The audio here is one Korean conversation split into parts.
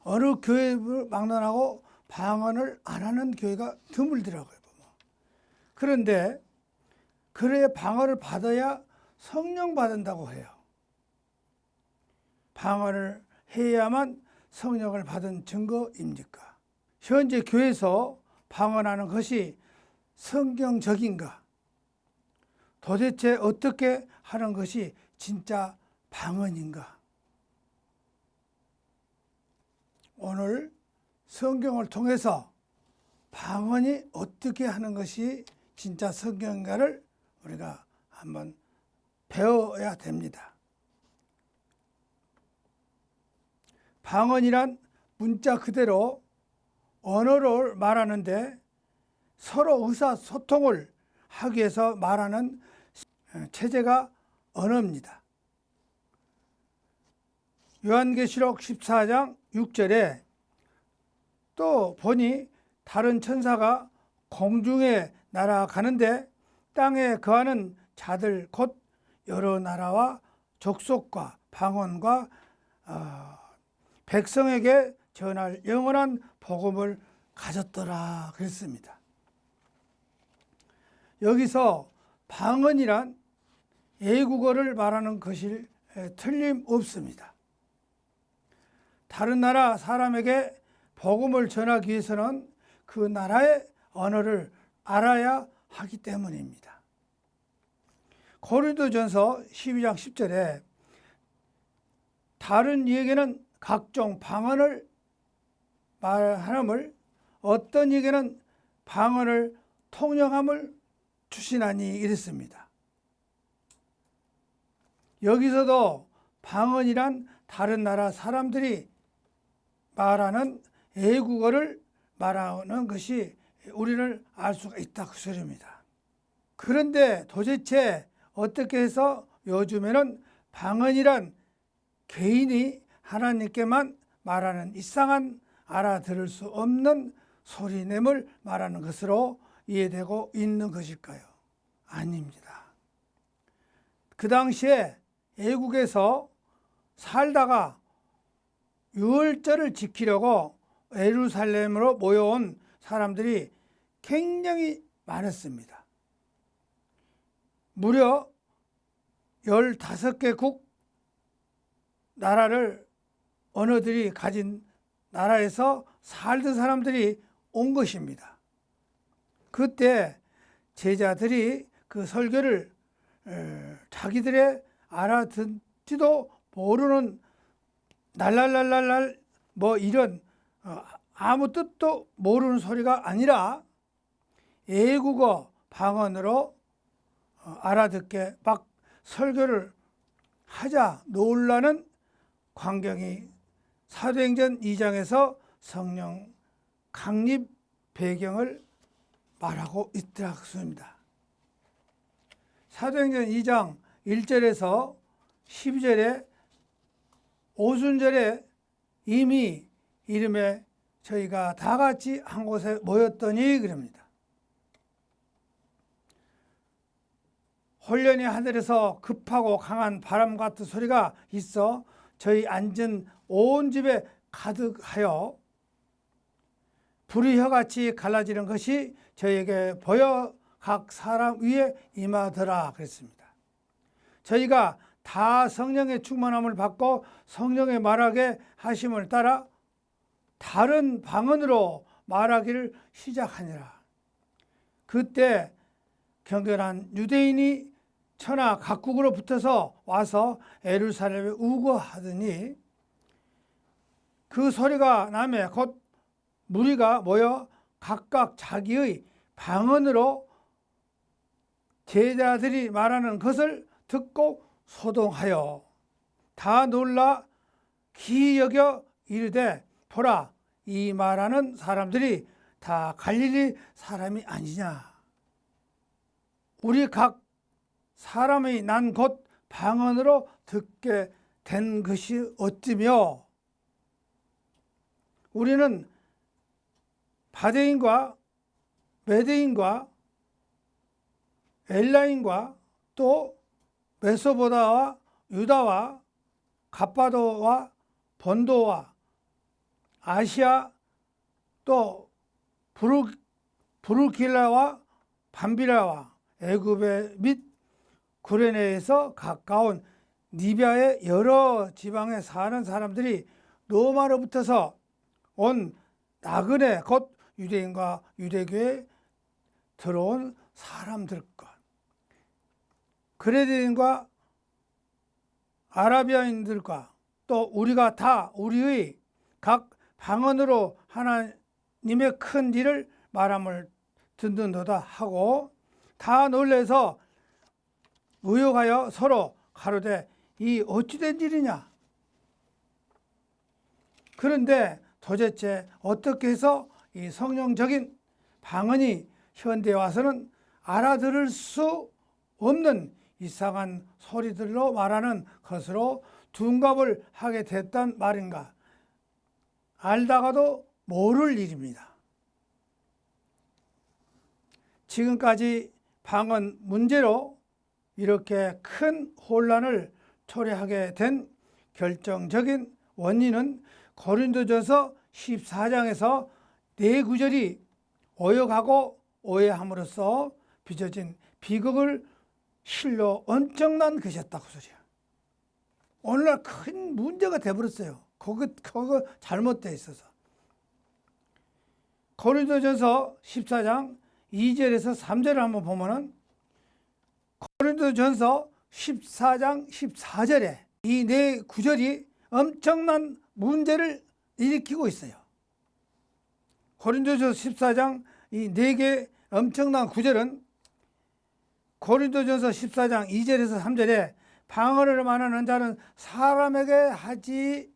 어느 교회를 막론하고 방언을 안 하는 교회가 드물더라고요. 그런데 그래야 방언을 받아야 성령 받는다고 해요. 방언을 해야만 성령을 받은 증거입니까? 현재 교회에서 방언하는 것이 성경적인가? 도대체 어떻게 하는 것이 진짜 방언인가? 오늘 성경을 통해서 방언이 어떻게 하는 것이 진짜 성경인가를 우리가 한번 배워야 됩니다. 방언이란 문자 그대로 언어를 말하는데 서로 의사소통을 하기 위해서 말하는 체제가 언어입니다. 요한계시록 14장 6절에 또 보니 다른 천사가 공중에 날아가는데 땅에 거하는 자들 곧 여러 나라와 족속과 방언과 백성에게 전할 영원한 복음을 가졌더라 그랬습니다. 여기서 방언이란 외국어를 말하는 것이 틀림없습니다. 다른 나라 사람에게 복음을 전하기 위해서는 그 나라의 언어를 알아야 하기 때문입니다. 고린도전서 12장 10절에 다른 이에게는 각종 방언을 말함을 어떤 이에게는 방언을 통역함을 주시나니 이랬습니다. 여기서도 방언이란 다른 나라 사람들이 말하는 외국어를 말하는 것이 우리를 알 수가 있다 그 소리입니다. 그런데 도대체 어떻게 해서 요즘에는 방언이란 개인이 하나님께만 말하는 이상한 알아들을 수 없는 소리냄을 말하는 것으로 이해되고 있는 것일까요? 아닙니다. 그 당시에 애국에서 살다가 유월절을 지키려고 예루살렘으로 모여온 사람들이 굉장히 많았습니다. 무려 15개국 나라를 언어들이 가진 나라에서 살던 사람들이 온 것입니다. 그때 제자들이 그 설교를 자기들의 알아듣지도 모르는 날랄랄랄랄 뭐 이런 아무 뜻도 모르는 소리가 아니라 외국어 방언으로 알아듣게 막 설교를 하자 놀라는 광경이 사도행전 2장에서 성령 강립 배경을 말하고 있더라 그렇습니다. 사도행전 2장 1절에서 12절에 오순절에 이미 이름에 저희가 다 같이 한 곳에 모였더니 그럽니다. 홀련히 하늘에서 급하고 강한 바람 같은 소리가 있어 저희 앉은 온 집에 가득하여 불이 혀같이 갈라지는 것이 저희에게 보여 각 사람 위에 임하더라 그랬습니다. 저희가 다 성령의 충만함을 받고 성령의 말하게 하심을 따라 다른 방언으로 말하기를 시작하니라. 그때 경건한 유대인이 천하 각국으로 붙어서 와서 예루살렘에 우거하더니 그 소리가 나매 곧 무리가 모여 각각 자기의 방언으로 제자들이 말하는 것을 듣고 소동하여 다 놀라 기이 여겨 이르되 보라 이 말하는 사람들이 다 갈릴리 사람이 아니냐. 우리 각 사람의 난 곧 방언으로 듣게 된 것이 어찌며 우리는 바데인과 메데인과 엘라인과 또 메소보다와 유다와 갑바도와 본도와 아시아 또 부르킬라와 밤비라와 애굽의 및 구레네에서 가까운 리비아의 여러 지방에 사는 사람들이 로마로부터서 온 나그네 곧 유대인과 유대교에 들어온 사람들과 그레데인과 아라비아인들과 또 우리가 다 우리의 각 방언으로 하나님의 큰 일을 말함을 듣는도다 하고 다 놀래서 의혹하여 서로 가로되 이 어찌된 일이냐. 그런데 도대체 어떻게 해서 이 성령적인 방언이 현대에 와서는 알아들을 수 없는 이상한 소리들로 말하는 것으로 둔갑을 하게 됐단 말인가. 알다가도 모를 일입니다. 지금까지 방언 문제로 이렇게 큰 혼란을 초래하게 된 결정적인 원인은 고린도전서 14장에서 네 구절이 오역하고 오해함으로써 빚어진 비극을 실로 엄청난 것이었다고 소리야. 오늘날 큰 문제가 돼버렸어요. 그거 잘못되어 있어서. 고린도전서 14장 2절에서 3절을 한번 보면은 고린도전서 14장 14절에 이 네 구절이 엄청난 문제를 일으키고 있어요. 고린도전서 14장 이 네 개 엄청난 구절은 고린도전서 14장 2절에서 3절에 방언을 말하는 자는 사람에게 하지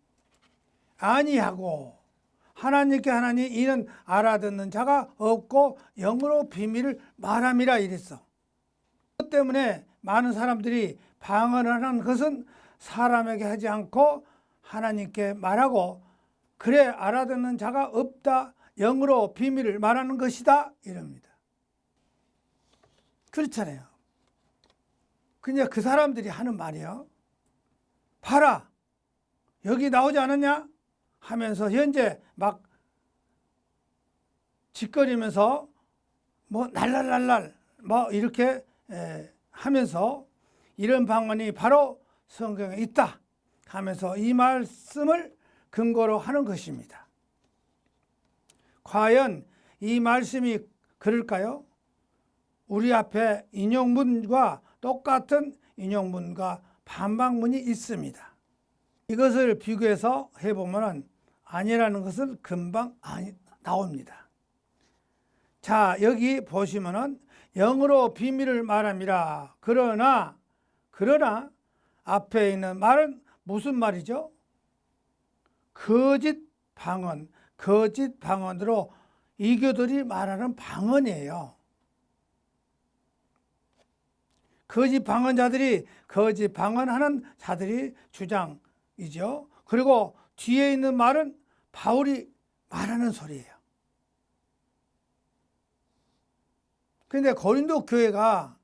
아니하고 하나님께 하나니 이는 알아듣는 자가 없고 영으로 비밀을 말함이라 이랬어. 그것 때문에 많은 사람들이 방언을 하는 것은 사람에게 하지 않고 하나님께 말하고 그래 알아듣는 자가 없다. 영으로 비밀을 말하는 것이다. 이럽니다. 그렇잖아요. 그냥 그 사람들이 하는 말이요. 봐라. 여기 나오지 않았냐? 하면서 현재 막 짓거리면서 뭐 날랄랄랄 뭐 이렇게 하면서 이런 방언이 바로 성경에 있다 하면서 이 말씀을 근거로 하는 것입니다. 과연 이 말씀이 그럴까요? 우리 앞에 인용문과 똑같은 인용문과 반박문이 있습니다. 이것을 비교해서 해보면 아니라는 것은 금방 나옵니다. 자, 여기 보시면은 영으로 비밀을 말함이라. 그러나 앞에 있는 말은 무슨 말이죠? 거짓 방언으로 이교들이 말하는 방언이에요. 거짓 방언자들이 거짓 방언하는 자들이 주장이죠. 그리고 뒤에 있는 말은 바울이 말하는 소리예요. 그런데 고린도 교회가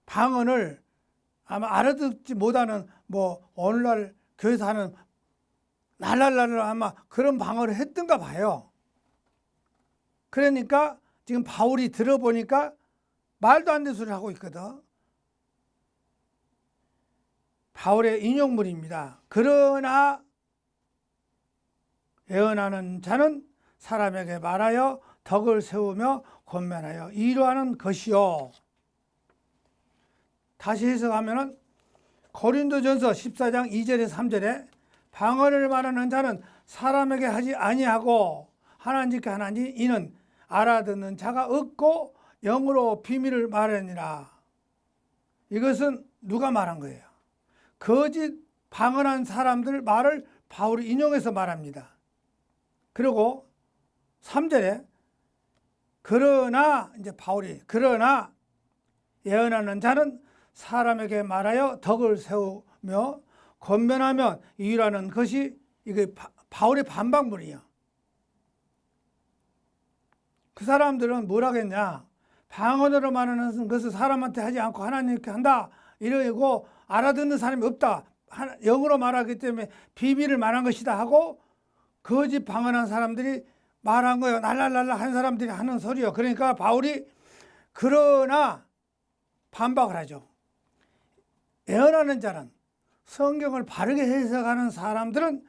방언을 아마 알아듣지 못하는 뭐 오늘날 교회에서 하는 날랄랄 아마 그런 방언을 했던가 봐요. 그러니까 지금 바울이 들어보니까 말도 안 되는 소리를 하고 있거든. 바울의 인용문입니다. 그러나 예언하는 자는 사람에게 말하여 덕을 세우며 권면하여 이루하는 것이요. 다시 해석하면 고린도전서 14장 2절에서 3절에 방언을 말하는 자는 사람에게 하지 아니하고 하나님께 하나니 이는 알아듣는 자가 없고 영으로 비밀을 말하니라. 이것은 누가 말한 거예요? 거짓 방언한 사람들 말을 바울이 인용해서 말합니다. 그리고 3절에 그러나 이제 바울이 그러나 예언하는 자는 사람에게 말하여 덕을 세우며 권면하면 이유라는 것이 이게 바울의 반박문이야. 그 사람들은 뭘 하겠냐? 방언으로 말하는 것을 사람한테 하지 않고 하나님께 한다. 이러고 알아듣는 사람이 없다. 영으로 말하기 때문에 비밀을 말한 것이다 하고 거짓 방언한 사람들이 말한 거예요. 날랄랄라 한 사람들이 하는 소리요. 그러니까 바울이 그러나 반박을 하죠. 애언하는 자는, 성경을 바르게 해석하는 사람들은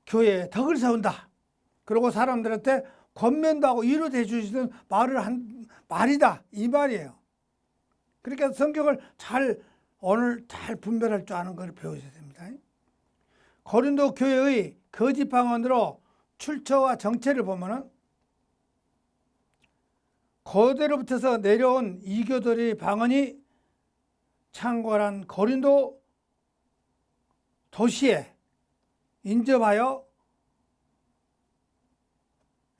교회에 덕을 세운다. 그리고 사람들한테 권면도 하고 위로해 주시는 말을 한 말이다. 이 말이에요. 그러니까 성경을 오늘 잘 분별할 줄 아는 걸 배우셔야 됩니다. 고린도 교회의 거짓 방언으로 출처와 정체를 보면은 고대로부터서 내려온 이교들의 방언이 창궐한 고린도 도시에 인접하여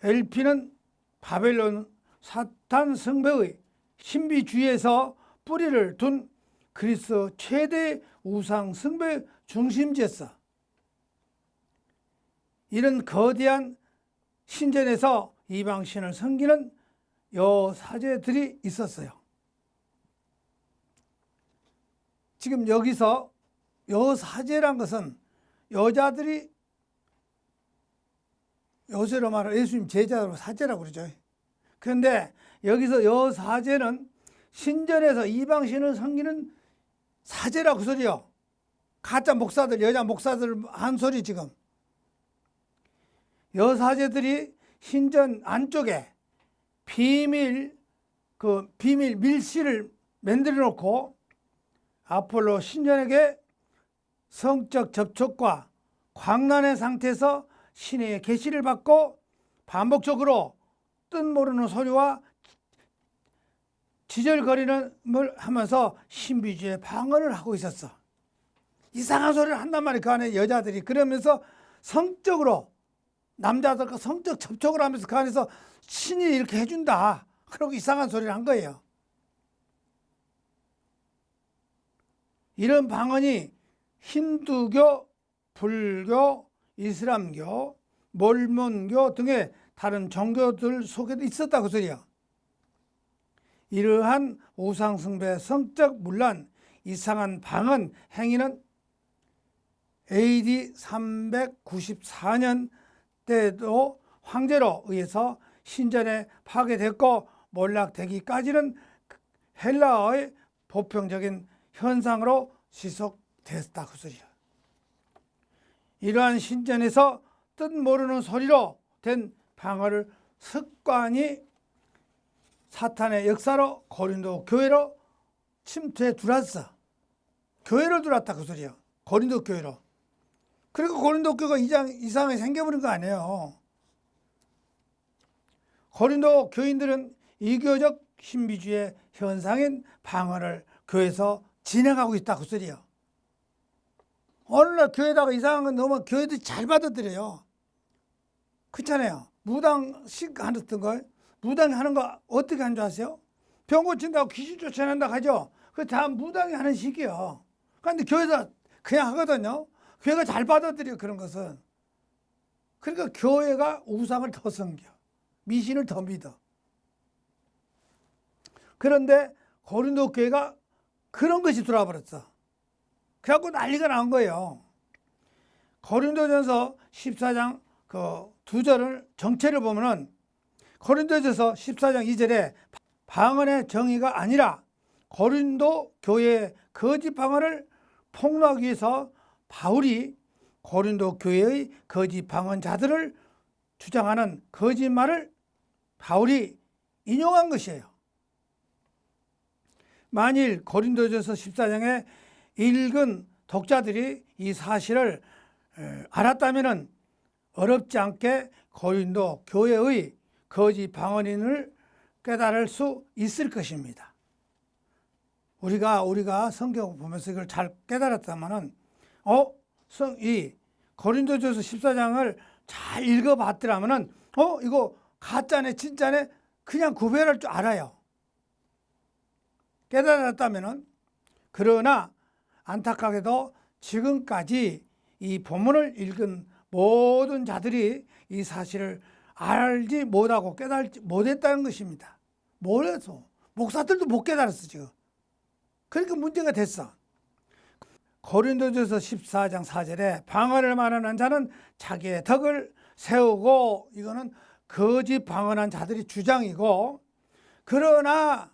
LP는 바벨론 사탄 성배의 신비주의에서 뿌리를 둔 그리스 최대 우상 숭배 중심지였어. 이런 거대한 신전에서 이방신을 섬기는 여사제들이 있었어요. 지금 여기서 여사제란 것은 여자들이, 요새로 말하면 예수님 제자로 사제라고 그러죠. 그런데 여기서 여사제는 신전에서 이방신을 섬기는 사제라고 소리요. 가짜 목사들, 여자 목사들 한 소리 지금. 여사제들이 신전 안쪽에 비밀 밀실을 만들어 놓고 아폴로 신전에게 성적 접촉과 광란의 상태에서 신의 계시를 받고 반복적으로 뜻 모르는 소리와 지절거리는 걸 하면서 신비주의 방언을 하고 있었어. 이상한 소리를 한단 말이야. 그 안에 여자들이. 그러면서 성적으로, 남자들과 성적 접촉을 하면서 그 안에서 신이 이렇게 해준다. 그러고 이상한 소리를 한 거예요. 이런 방언이 힌두교, 불교, 이슬람교, 몰몬교 등의 다른 종교들 속에도 있었다 그 소리야. 이러한 우상숭배, 성적 문란, 이상한 방언 행위는 AD 394년 때도 황제로 의해서 신전에 파괴됐고 몰락되기까지는 헬라어의 보편적인 현상으로 지속됐다 그 소리야. 이러한 신전에서 뜻 모르는 소리로 된 방언을 습관이 사탄의 역사로 고린도 교회로 침투해 들어왔어. 교회로 들어왔다 그 소리야. 고린도 교회로. 그리고 고린도 교회가 이상하게 생겨버린 거 아니에요. 고린도 교인들은 이교적 신비주의 현상인 방언을 교회에서 진행하고 있다 그 소리야. 오늘날 교회에다가 이상한 건 넣으면 교회들이 잘 받아들여요. 그렇잖아요. 무당식 하던 거, 무당이 하는 거 어떻게 하는 줄 아세요? 병 고친다고 귀신 쫓아낸다고 하죠. 그거 다 무당이 하는 식이요. 그런데 교회에서 그냥 하거든요. 교회가 잘 받아들여 그런 것은. 그러니까 교회가 우상을 더 섬겨. 미신을 더 믿어. 그런데 고린도 교회가 그런 것이 들어와 버렸어. 그래갖고 난리가 난 거예요. 고린도전서 14장 그 2절을 정체를 보면은 고린도전서 14장 2절에 방언의 정의가 아니라 고린도 교회의 거짓 방언을 폭로하기 위해서 바울이 고린도 교회의 거짓 방언자들을 주장하는 거짓말을 바울이 인용한 것이에요. 만일 고린도전서 14장에 읽은 독자들이 이 사실을 알았다면 어렵지 않게 고린도 교회의 거짓 방언인을 깨달을 수 있을 것입니다. 우리가 성경 보면서 이걸 잘 깨달았다면 이 고린도전서 14장을 잘 읽어봤더라면 이거 가짜네 진짜네 그냥 구별할 줄 알아요. 깨달았다면. 그러나 안타깝게도 지금까지 이 본문을 읽은 모든 자들이 이 사실을 알지 못하고 깨달지 못했다는 것입니다. 몰라서 목사들도 못 깨달았어 지금. 그러니까 문제가 됐어. 고린도전서 14장 4절에 방언을 말하는 자는 자기의 덕을 세우고, 이거는 거짓 방언한 자들의 주장이고, 그러나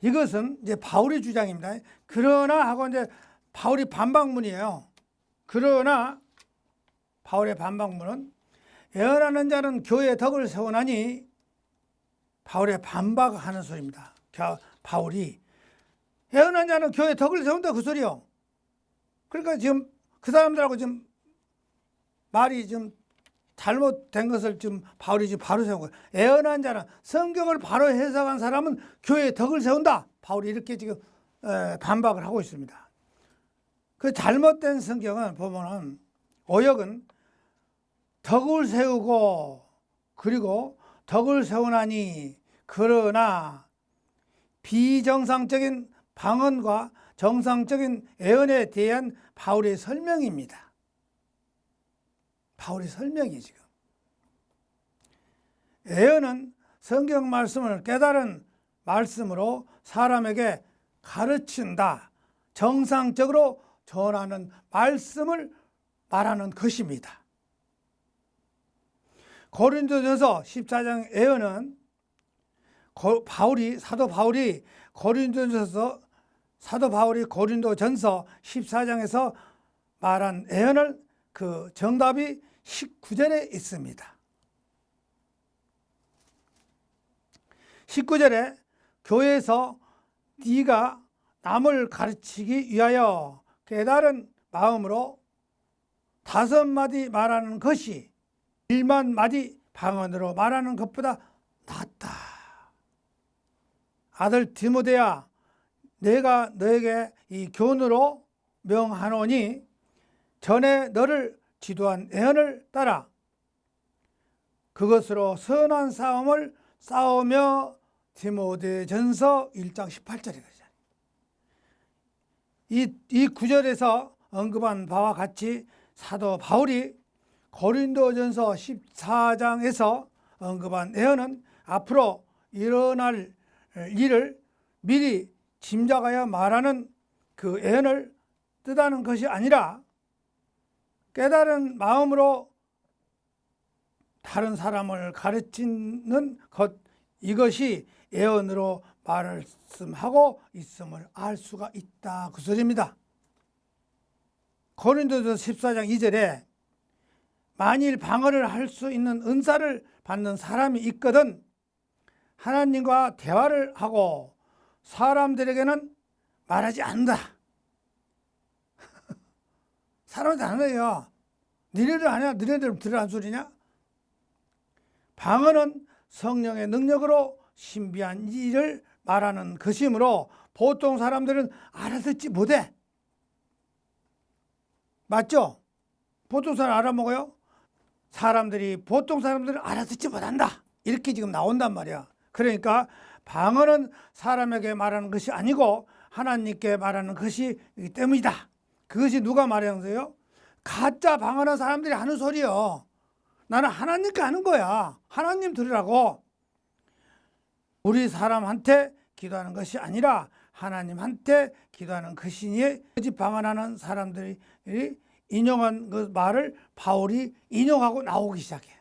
이것은 이제 바울의 주장입니다. 그러나 하고 이제 바울이 반박문이에요. 그러나 바울의 반박문은 예언하는 자는 교회의 덕을 세우나니, 바울의 반박하는 소리입니다. 바울이 예언하는 자는 교회의 덕을 세운다 그 소리요. 그러니까 지금 그 사람들하고 지금 말이 좀 잘못된 것을 지금 바울이 지금 바로 세운 거예요. 예언한 자는, 성경을 바로 해석한 사람은 교회의 덕을 세운다. 바울이 이렇게 지금 반박을 하고 있습니다. 그 잘못된 성경은 보면은 오역은 덕을 세우고, 그리고 덕을 세우나니, 그러나 비정상적인 방언과 정상적인 예언에 대한 바울의 설명입니다. 바울의 설명이 지금. 예언은 성경 말씀을 깨달은 말씀으로 사람에게 가르친다, 정상적으로 전하는 말씀을 말하는 것입니다. 고린도전서 14장 예언은 사도 바울이 고린도전서 14장에서 말한 예언을 그 정답이 19절에 있습니다. 19절에 교회에서 네가 남을 가르치기 위하여 깨달은 마음으로 5마디 말하는 것이 1만 마디 방언으로 말하는 것보다 낫다. 아들 디모데야, 내가 너에게 이 교훈으로 명하노니 전에 너를 지도한 예언을 따라 그것으로 선한 싸움을 싸우며, 디모데전서 1장 18절에 이 구절에서 언급한 바와 같이 사도 바울이 고린도전서 14장에서 언급한 예언은 앞으로 일어날 일을 미리 짐작하여 말하는 그 예언을 뜻하는 것이 아니라, 깨달은 마음으로 다른 사람을 가르치는 것, 이것이 예언으로 말씀하고 있음을 알 수가 있다 그 소리입니다. 고린도전서 14장 2절에 만일 방언을 할 수 있는 은사를 받는 사람이 있거든 하나님과 대화를 하고 사람들에게는 말하지 않는다. 사람한테 안 해요. 니네들 아니야? 니네들 들으란 소리냐? 방언은 성령의 능력으로 신비한 일을 말하는 것이므로 보통 사람들은 알아듣지 못해. 맞죠? 보통 사람 알아먹어요? 보통 사람들은 알아듣지 못한다. 이렇게 지금 나온단 말이야. 그러니까 방언은 사람에게 말하는 것이 아니고 하나님께 말하는 것이기 때문이다. 그것이 누가 말하는 거예요? 가짜 방언한 사람들이 하는 소리요. 나는 하나님께 하는 거야. 하나님 들으라고. 우리 사람한테 기도하는 것이 아니라 하나님한테 기도하는 것이니, 거짓 방언하는 사람들이 인용한 그 말을 바울이 인용하고 나오기 시작해.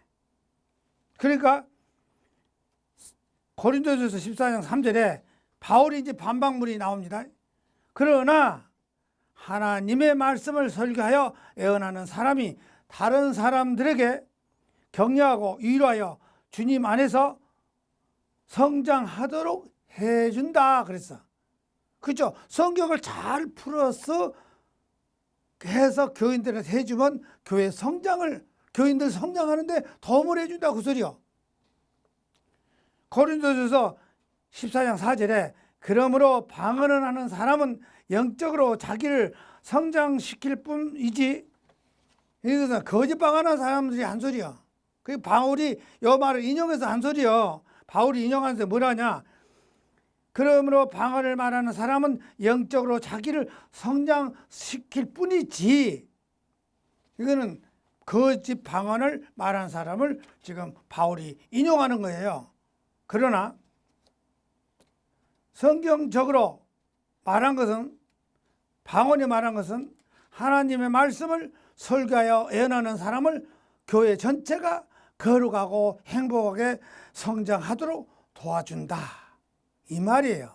그러니까 고린도전서 14장 3절에 바울이 이제 반박문이 나옵니다. 그러나 하나님의 말씀을 설교하여 예언하는 사람이 다른 사람들에게 격려하고 위로하여 주님 안에서 성장하도록 해준다 그랬어. 그렇죠? 성경을 잘 풀어서 해서 교인들한테 해주면 교인들 성장하는데 도움을 해준다 그 소리요. 고린도전서 14장 4절에 그러므로 방언을 하는 사람은 영적으로 자기를 성장시킬 뿐이지, 이것은 거짓 방언하는 사람들이 한 소리요. 그 바울이 이 말을 인용해서 한 소리요. 바울이 인용하면서 뭐라냐? 그러므로 방언을 말하는 사람은 영적으로 자기를 성장시킬 뿐이지, 이거는 거짓 방언을 말하는 사람을 지금 바울이 인용하는 거예요. 그러나 성경적으로 말한 것은, 방언이 말한 것은 하나님의 말씀을 설교하여 예언하는 사람을 교회 전체가 거룩하고 행복하게 성장하도록 도와준다, 이 말이에요.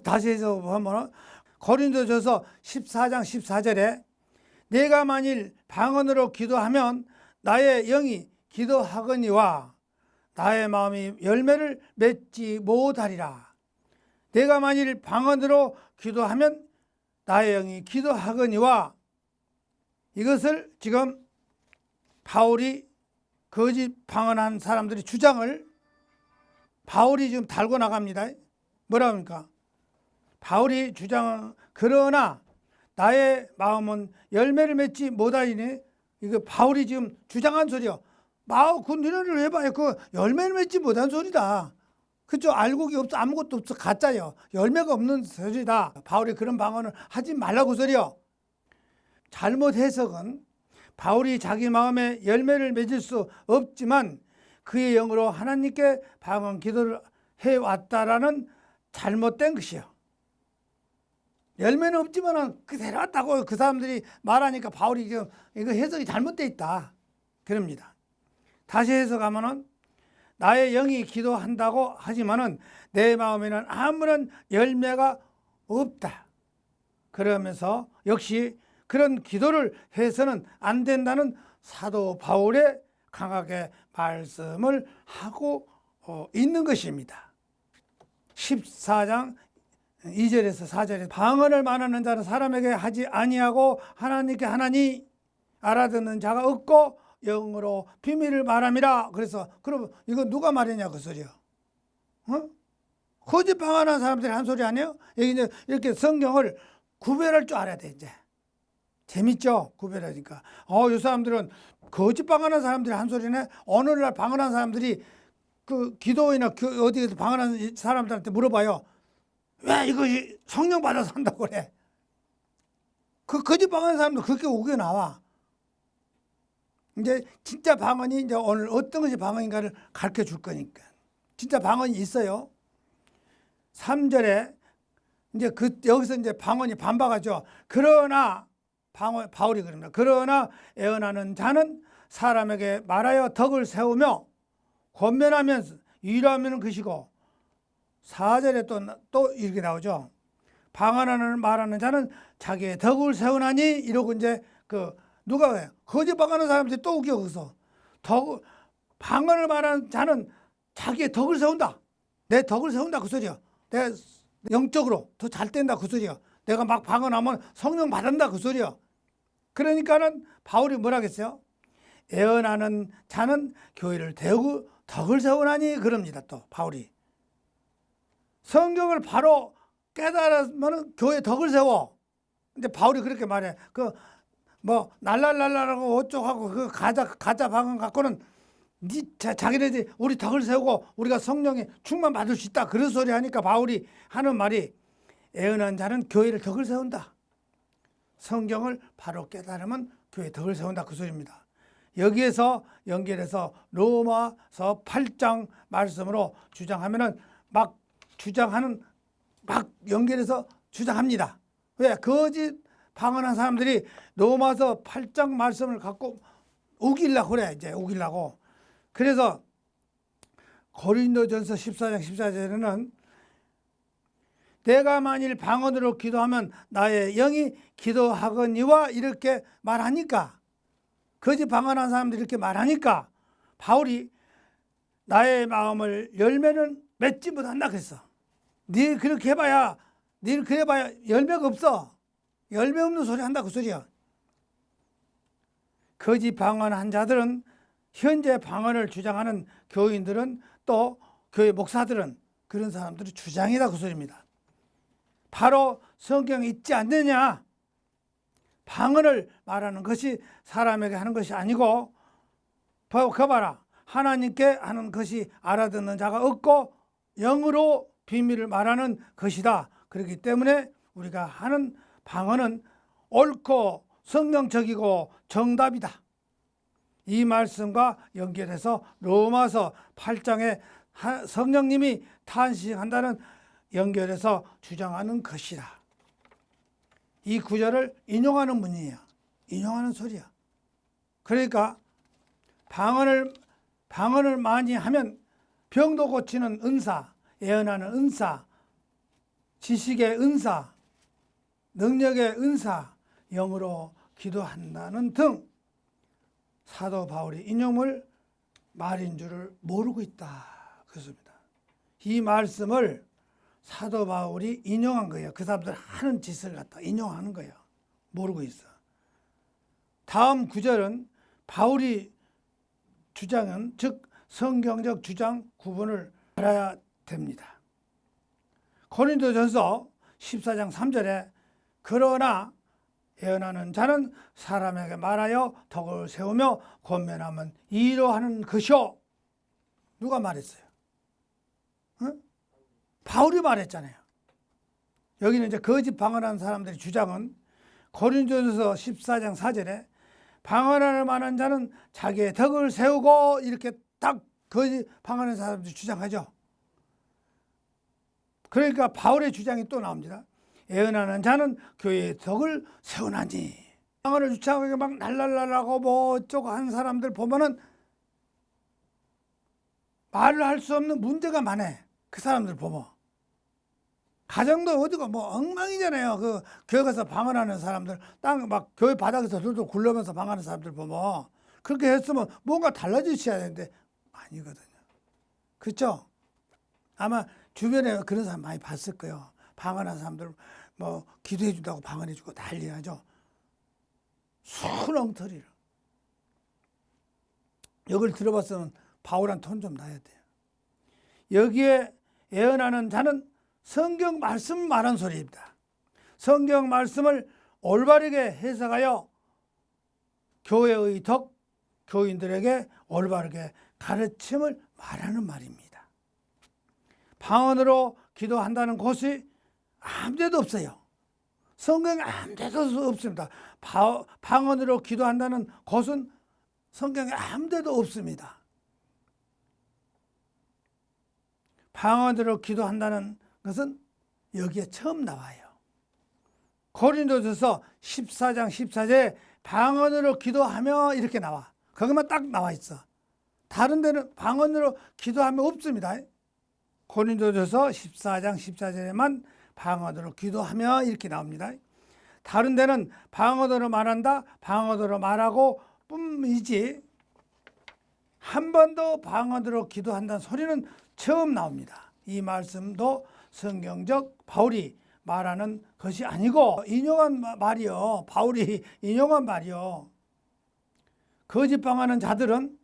다시 해서 보면 고린도전서 14장 14절에 내가 만일 방언으로 기도하면 나의 영이 기도하거니와 나의 마음이 열매를 맺지 못하리라. 내가 만일 방언으로 기도하면 나의 영이 기도하거니와, 이것을 지금 바울이 거짓 방언한 사람들의 주장을 바울이 지금 달고 나갑니다. 뭐라 합니까? 바울이 주장은 그러나 나의 마음은 열매를 맺지 못하리니, 이거 바울이 지금 주장한 소리요. 그 너네를 해봐요. 그 열매를 맺지 못한 소리다. 그죠? 알곡이 없어, 아무것도 없어, 가짜요. 열매가 없는 소리다. 바울이 그런 방언을 하지 말라고 소리요. 잘못 해석은 바울이 자기 마음에 열매를 맺을 수 없지만 그의 영으로 하나님께 방언 기도를 해왔다라는 잘못된 것이요. 열매는 없지만 그대로 왔다고 그 사람들이 말하니까 바울이 지금 이거 해석이 잘못되어 있다, 그럽니다. 다시 해석하면은 나의 영이 기도한다고 하지만은 내 마음에는 아무런 열매가 없다, 그러면서 역시 그런 기도를 해서는 안 된다는 사도 바울의 강하게 말씀을 하고 있는 것입니다. 14장 2절에서 4절에 방언을 말하는 자는 사람에게 하지 아니하고 하나님께 하나니 알아듣는 자가 없고 영으로 비밀을 말함이라. 그래서 그럼 이거 누가 말했냐 그 소리야. 거짓 방언하는 사람들이 한 소리 아니에요? 여기 이제 이렇게 성경을 구별할 줄 알아야 돼. 이제 재밌죠? 구별하니까. 이 사람들은 거짓 방언하는 사람들이 한 소리네. 오늘날 방언하는 사람들이 그 기도회나 어디에서 방언하는 사람들한테 물어봐요. 왜 이거 성령 받아서 한다고 그래? 그 거짓 방언하는 사람도 그렇게 우겨 나와. 이제 진짜 방언이 이제 오늘 어떤 것이 방언인가를 가르쳐 줄 거니까. 진짜 방언이 있어요. 3절에 이제 여기서 이제 방언이 반박하죠. 그러나 바울이 그럽니다. 그러나 애언하는 자는 사람에게 말하여 덕을 세우며 권면하면서 위로하면 것이고, 4절에 또 이렇게 나오죠. 방언하는 말하는 자는 자기의 덕을 세우나니, 이러고 이제 누가 해요? 거짓 방언하는 사람들이 또 웃겨. 거기서 방언을 말하는 자는 자기의 덕을 세운다. 내 덕을 세운다 그 소리야. 내 영적으로 더 잘 된다 그 소리야. 내가 막 방언하면 성령 받는다 그 소리야. 그러니까는 바울이 뭐라 했어요? 애언하는 자는 교회를 대우고 덕을 세우나니 그럽니다. 또 바울이 성경을 바로 깨달으면 교회 덕을 세워. 이제 바울이 그렇게 말해. 날랄랄라라고 어쩌고 그 가짜 방언 갖고는 자기네들이 우리 덕을 세우고 우리가 성령에 충만 받을 수 있다, 그런 소리 하니까 바울이 하는 말이 애언한 자는 교회를 덕을 세운다. 성경을 바로 깨달으면 교회 덕을 세운다, 그 소리입니다. 여기에서 연결해서 로마서 8장 말씀으로 주장하면은 막 연결해서 주장합니다. 왜? 거짓 방언한 사람들이 로마서 8장 말씀을 갖고 우기려고 그래. 이제 우기려고. 그래서 고린도전서 14장 14절에는 내가 만일 방언으로 기도하면 나의 영이 기도하거니와, 이렇게 말하니까, 거짓 방언한 사람들이 이렇게 말하니까 바울이 나의 마음을 열매는 맺지 못한다 그랬어. 네 그렇게 해봐야 열매가 없어. 열매 없는 소리 한다 그 소리야. 거짓 방언한 자들은, 현재 방언을 주장하는 교인들은, 또 교회 목사들은 그런 사람들의 주장이다 그 소리입니다. 바로 성경에 있지 않느냐. 방언을 말하는 것이 사람에게 하는 것이 아니고, 봐라, 하나님께 하는 것이 알아듣는 자가 없고 영으로 비밀을 말하는 것이다. 그렇기 때문에 우리가 하는 방언은 옳고 성경적이고 정답이다. 이 말씀과 연결해서 로마서 8장에 성령님이 탄식한다는 연결해서 주장하는 것이다. 이 구절을 인용하는 문이에요. 인용하는 소리야. 그러니까 방언을 많이 하면 병도 고치는 은사, 예언하는 은사, 지식의 은사, 능력의 은사, 영으로 기도한다는 등 사도 바울이 인용을 말인 줄을 모르고 있다. 그렇습니다. 이 말씀을 사도 바울이 인용한 거예요. 그 사람들 하는 짓을 갖다 인용하는 거예요. 모르고 있어. 다음 구절은 바울이 주장은 즉 성경적 주장 구분을 알아야 됩니다. 고린도전서 14장 3절에 그러나 예언하는 자는 사람에게 말하여 덕을 세우며 권면하면 이로 하는 것이요. 누가 말했어요? 응? 바울이 말했잖아요. 여기는 이제 거짓 방언하는 사람들의 주장은 고린도전서 14장 4절에 방언을 말하는 자는 자기의 덕을 세우고 이렇게 딱 거짓 방언하는 사람들이 주장하죠. 그러니까 바울의 주장이 또 나옵니다. 예언하는 자는 교회의 덕을 세우나니. 방언을 주창하게 막 날랄랄하고 뭐 어쩌고 하는 사람들 보면은 말을 할 수 없는 문제가 많아. 그 사람들 보면. 가정도 어디가 뭐 엉망이잖아요. 그 교회 가서 방언하는 사람들, 땅 막 교회 바닥에서 돌돌 굴러면서 방언하는 사람들 보면 그렇게 했으면 뭔가 달라지셔야 되는데 아니거든요. 그렇죠? 아마 주변에 그런 사람 많이 봤을 거예요. 방언하는 사람들 뭐 기도해 준다고 방언해 주고 난리나죠. 순엉터리를. 여기를 들어봤으면 바울한 톤 좀 나야 돼요. 여기에 예언하는 자는 성경 말씀 말한 소리입니다. 성경 말씀을 올바르게 해석하여 교회의 덕, 교인들에게 올바르게 가르침을 말하는 말입니다. 방언으로 기도한다는 곳이 아무 데도 없어요. 성경에 아무 데도 없습니다. 방언으로 기도한다는 곳은 성경에 아무 데도 없습니다. 방언으로 기도한다는 것은 여기에 처음 나와요. 고린도전서 14장 14절에 방언으로 기도하며 이렇게 나와. 거기만 딱 나와 있어. 다른 데는 방언으로 기도하며 없습니다. 고린도전서 14장 14절에만 방언으로 기도하며 이렇게 나옵니다. 다른 데는 방언으로 말한다, 방언으로 말하고 뿐이지 한 번도 방언으로 기도한다는 소리는 처음 나옵니다. 이 말씀도 성경적 바울이 말하는 것이 아니고 인용한 말이요. 바울이 인용한 말이요. 거짓 방언하는 자들은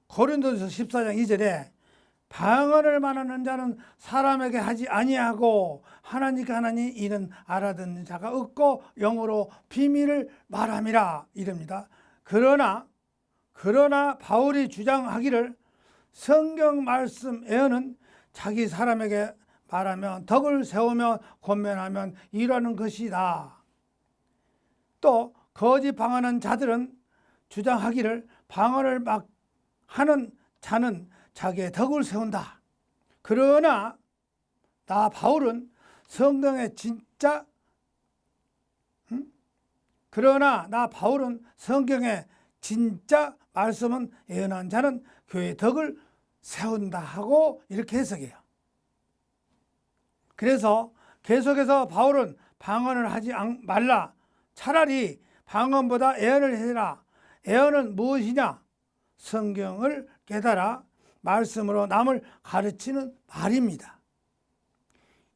고린도전서 14장 2절에 방언을 말하는 자는 사람에게 하지 아니하고 하나님께 하나니 이는 알아듣는 자가 없고 영어로 비밀을 말함이라 이럽니다. 그러나 바울이 주장하기를 성경 말씀 예언은 자기 사람에게 말하면 덕을 세우며 권면하면 이루는 것이다. 또 거짓 방언하는 자들은 주장하기를 방언을 막 하는 자는 자기의 덕을 세운다. 그러나 나 바울은 성경의 진짜 말씀은 예언한 자는 교회의 덕을 세운다 하고 이렇게 해석해요. 그래서 계속해서 바울은 방언을 하지 말라. 차라리 방언보다 예언을 해라. 예언은 무엇이냐? 성경을 깨달아 말씀으로 남을 가르치는 말입니다.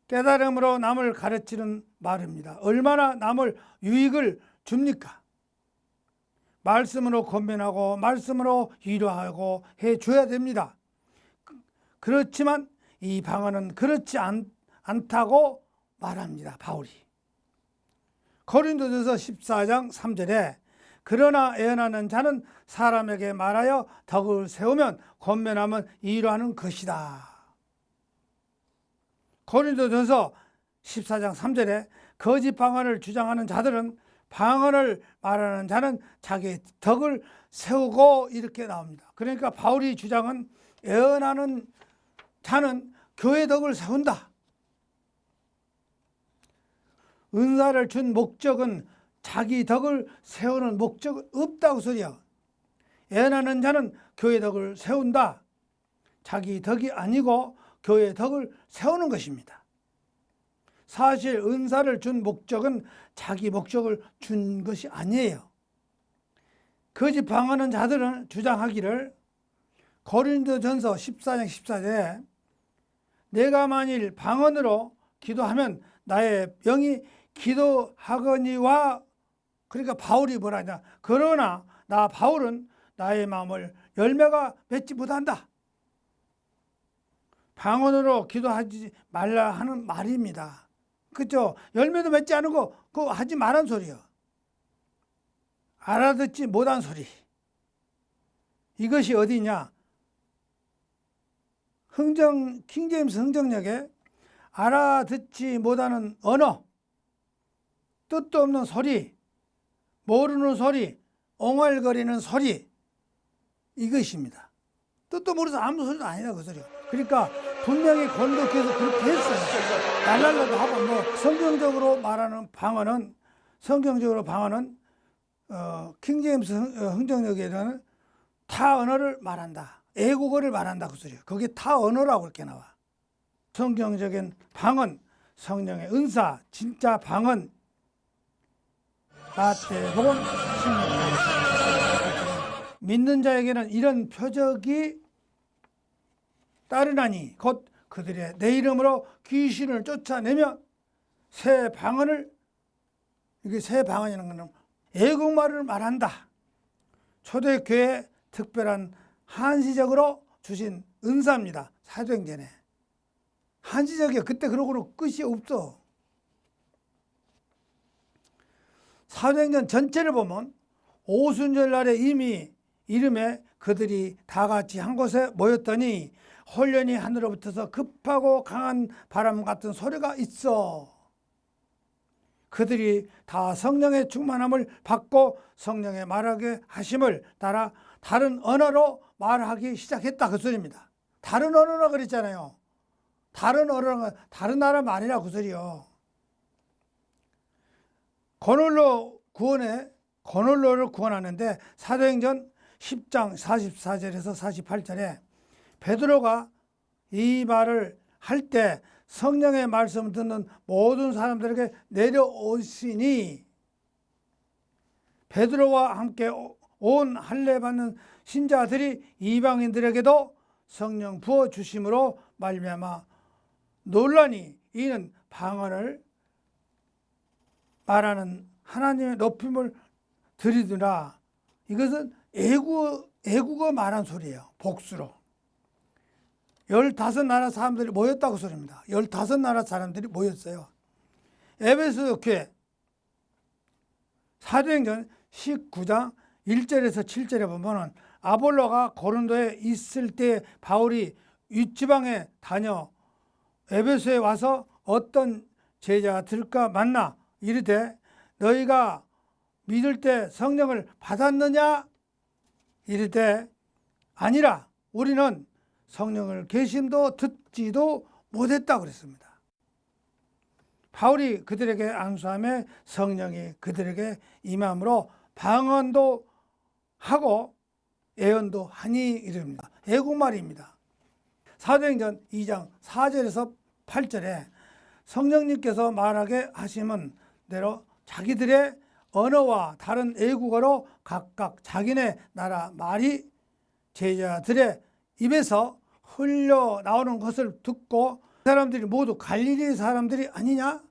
깨달음으로 남을 가르치는 말입니다. 얼마나 남을 유익을 줍니까? 말씀으로 권면하고 말씀으로 위로하고 해줘야 됩니다. 그렇지만 이 방언은 그렇지 않다고 말합니다. 바울이. 고린도전서 14장 3절에 그러나 예언하는 자는 사람에게 말하여 덕을 세우면 권면하면 이루하는 것이다. 고린도전서 14장 3절에 거짓 방언을 주장하는 자들은 방언을 말하는 자는 자기의 덕을 세우고 이렇게 나옵니다. 그러니까 바울이 주장은 예언하는 자는 교회 덕을 세운다. 은사를 준 목적은 자기 덕을 세우는 목적은 없다고 소리야. 애나는 자는 교회 덕을 세운다. 자기 덕이 아니고 교회 덕을 세우는 것입니다. 사실 은사를 준 목적은 자기 목적을 준 것이 아니에요. 거짓 방언하는 자들은 주장하기를 고린도전서 14장 14절에 내가 만일 방언으로 기도하면 나의 병이 기도하거니와, 그러니까 바울이 뭐라냐, 그러나 나 바울은 나의 마음을 열매가 맺지 못한다. 방언으로 기도하지 말라 하는 말입니다. 그렇죠? 열매도 맺지 않은 거 그거 하지 말란 소리요. 알아듣지 못한 소리. 이것이 어디냐? 킹제임스 흥정역에 알아듣지 못하는 언어, 뜻도 없는 소리, 모르는 소리, 옹알거리는 소리, 이것입니다. 뜻도 모르서 아무 소리도 아니다 그 소리요. 그러니까 분명히 권독해서 그렇게 했어요. 날랄라도 하고 뭐 성경적으로 방언은 킹제임스 흥정역에는 타 언어를 말한다. 애국어를 말한다 그 소리예요. 그게 타 언어라고 이렇게 나와. 성경적인 방언, 성령의 은사, 진짜 방언. 마태복음 16장 믿는 자에게는 이런 표적이 따르나니 곧 그들의 내 이름으로 귀신을 쫓아내며 새 방언을, 이게 새 방언이라는 것은 애국말을 말한다. 초대교회 특별한 한시적으로 주신 은사입니다. 사도행전에. 한시적이야. 그때 그러고는 끝이 없어. 사도행전 전체를 보면 오순절 날에 이미 이름에 그들이 다 같이 한 곳에 모였더니 홀련히 하늘로부터서 급하고 강한 바람 같은 소리가 있어. 그들이 다 성령의 충만함을 받고 성령의 말하게 하심을 따라 다른 언어로 말하기 시작했다 그 소리입니다. 다른 언어라 그랬잖아요. 다른 언어가 다른 나라 말이라 그 소리요. 고넬로를 구원하는데 사도행전 10장 44절에서 48절에 베드로가 이 말을 할 때 성령의 말씀을 듣는 모든 사람들에게 내려오시니 베드로와 함께 온 할례 받는 신자들이 이방인들에게도 성령 부어 주심으로 말미암아 놀라니 이는 방언을 말하는 하나님의 높임을 드리더라. 이것은 애국어 말한 소리예요. 복수로. 15나라 사람들이 모였다고 소리입니다. 15나라 사람들이 모였어요. 에베소 교회 사도행전 19장 1절에서 7절에 보면 아볼로가 고린도에 있을 때 바울이 윗지방에 다녀 에베소에 와서 어떤 제자들과 만나 이르되 너희가 믿을 때 성령을 받았느냐? 이르되 아니라 우리는 성령을 계심도 듣지도 못했다고 그랬습니다. 바울이 그들에게 안수함에 성령이 그들에게 임함으로 방언도 하고 예언도 하니 이릅니다. 애국말입니다. 사도행전 2장 4절에서 8절에 성령님께서 말하게 하심은 대로 자기들의 언어와 다른 애국어로 각각 자기네 나라 말이 제자들의 입에서 흘러나오는 것을 듣고 사람들이 모두 갈릴리 사람들이 아니냐?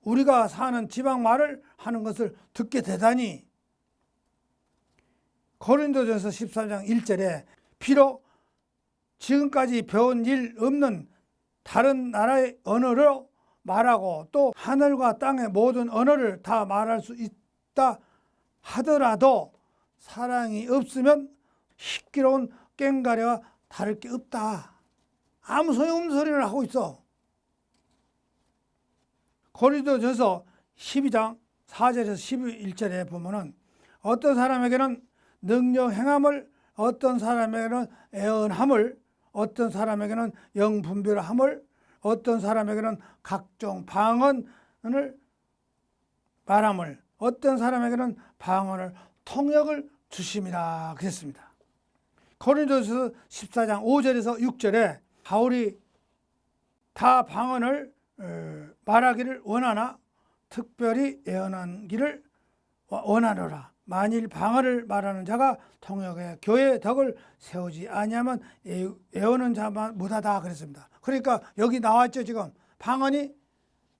우리가 사는 지방 말을 하는 것을 듣게 되다니. 고린도전서 13장 1절에 비록 지금까지 배운 일 없는 다른 나라의 언어로 말하고 또 하늘과 땅의 모든 언어를 다 말할 수 있다 하더라도 사랑이 없으면 시끄러운 꽹과리와 다를 게 없다. 아무 소용없는 소리를 하고 있어. 고린도전서 12장 4절에서 11절에 보면은 어떤 사람에게는 능력 행함을, 어떤 사람에게는 애언함을, 어떤 사람에게는 영분별함을, 어떤 사람에게는 각종 방언을 말함을 어떤 사람에게는 방언을 통역을 주심이라 그랬습니다. 고린도서 14장 5절에서 6절에 바울이 다 방언을 말하기를 원하나 특별히 예언하기를 원하노라. 만일 방언을 말하는 자가 통역해 교회의 덕을 세우지 아니하면 예언은 자만 못하다 그랬습니다. 그러니까 여기 나왔죠. 지금 방언이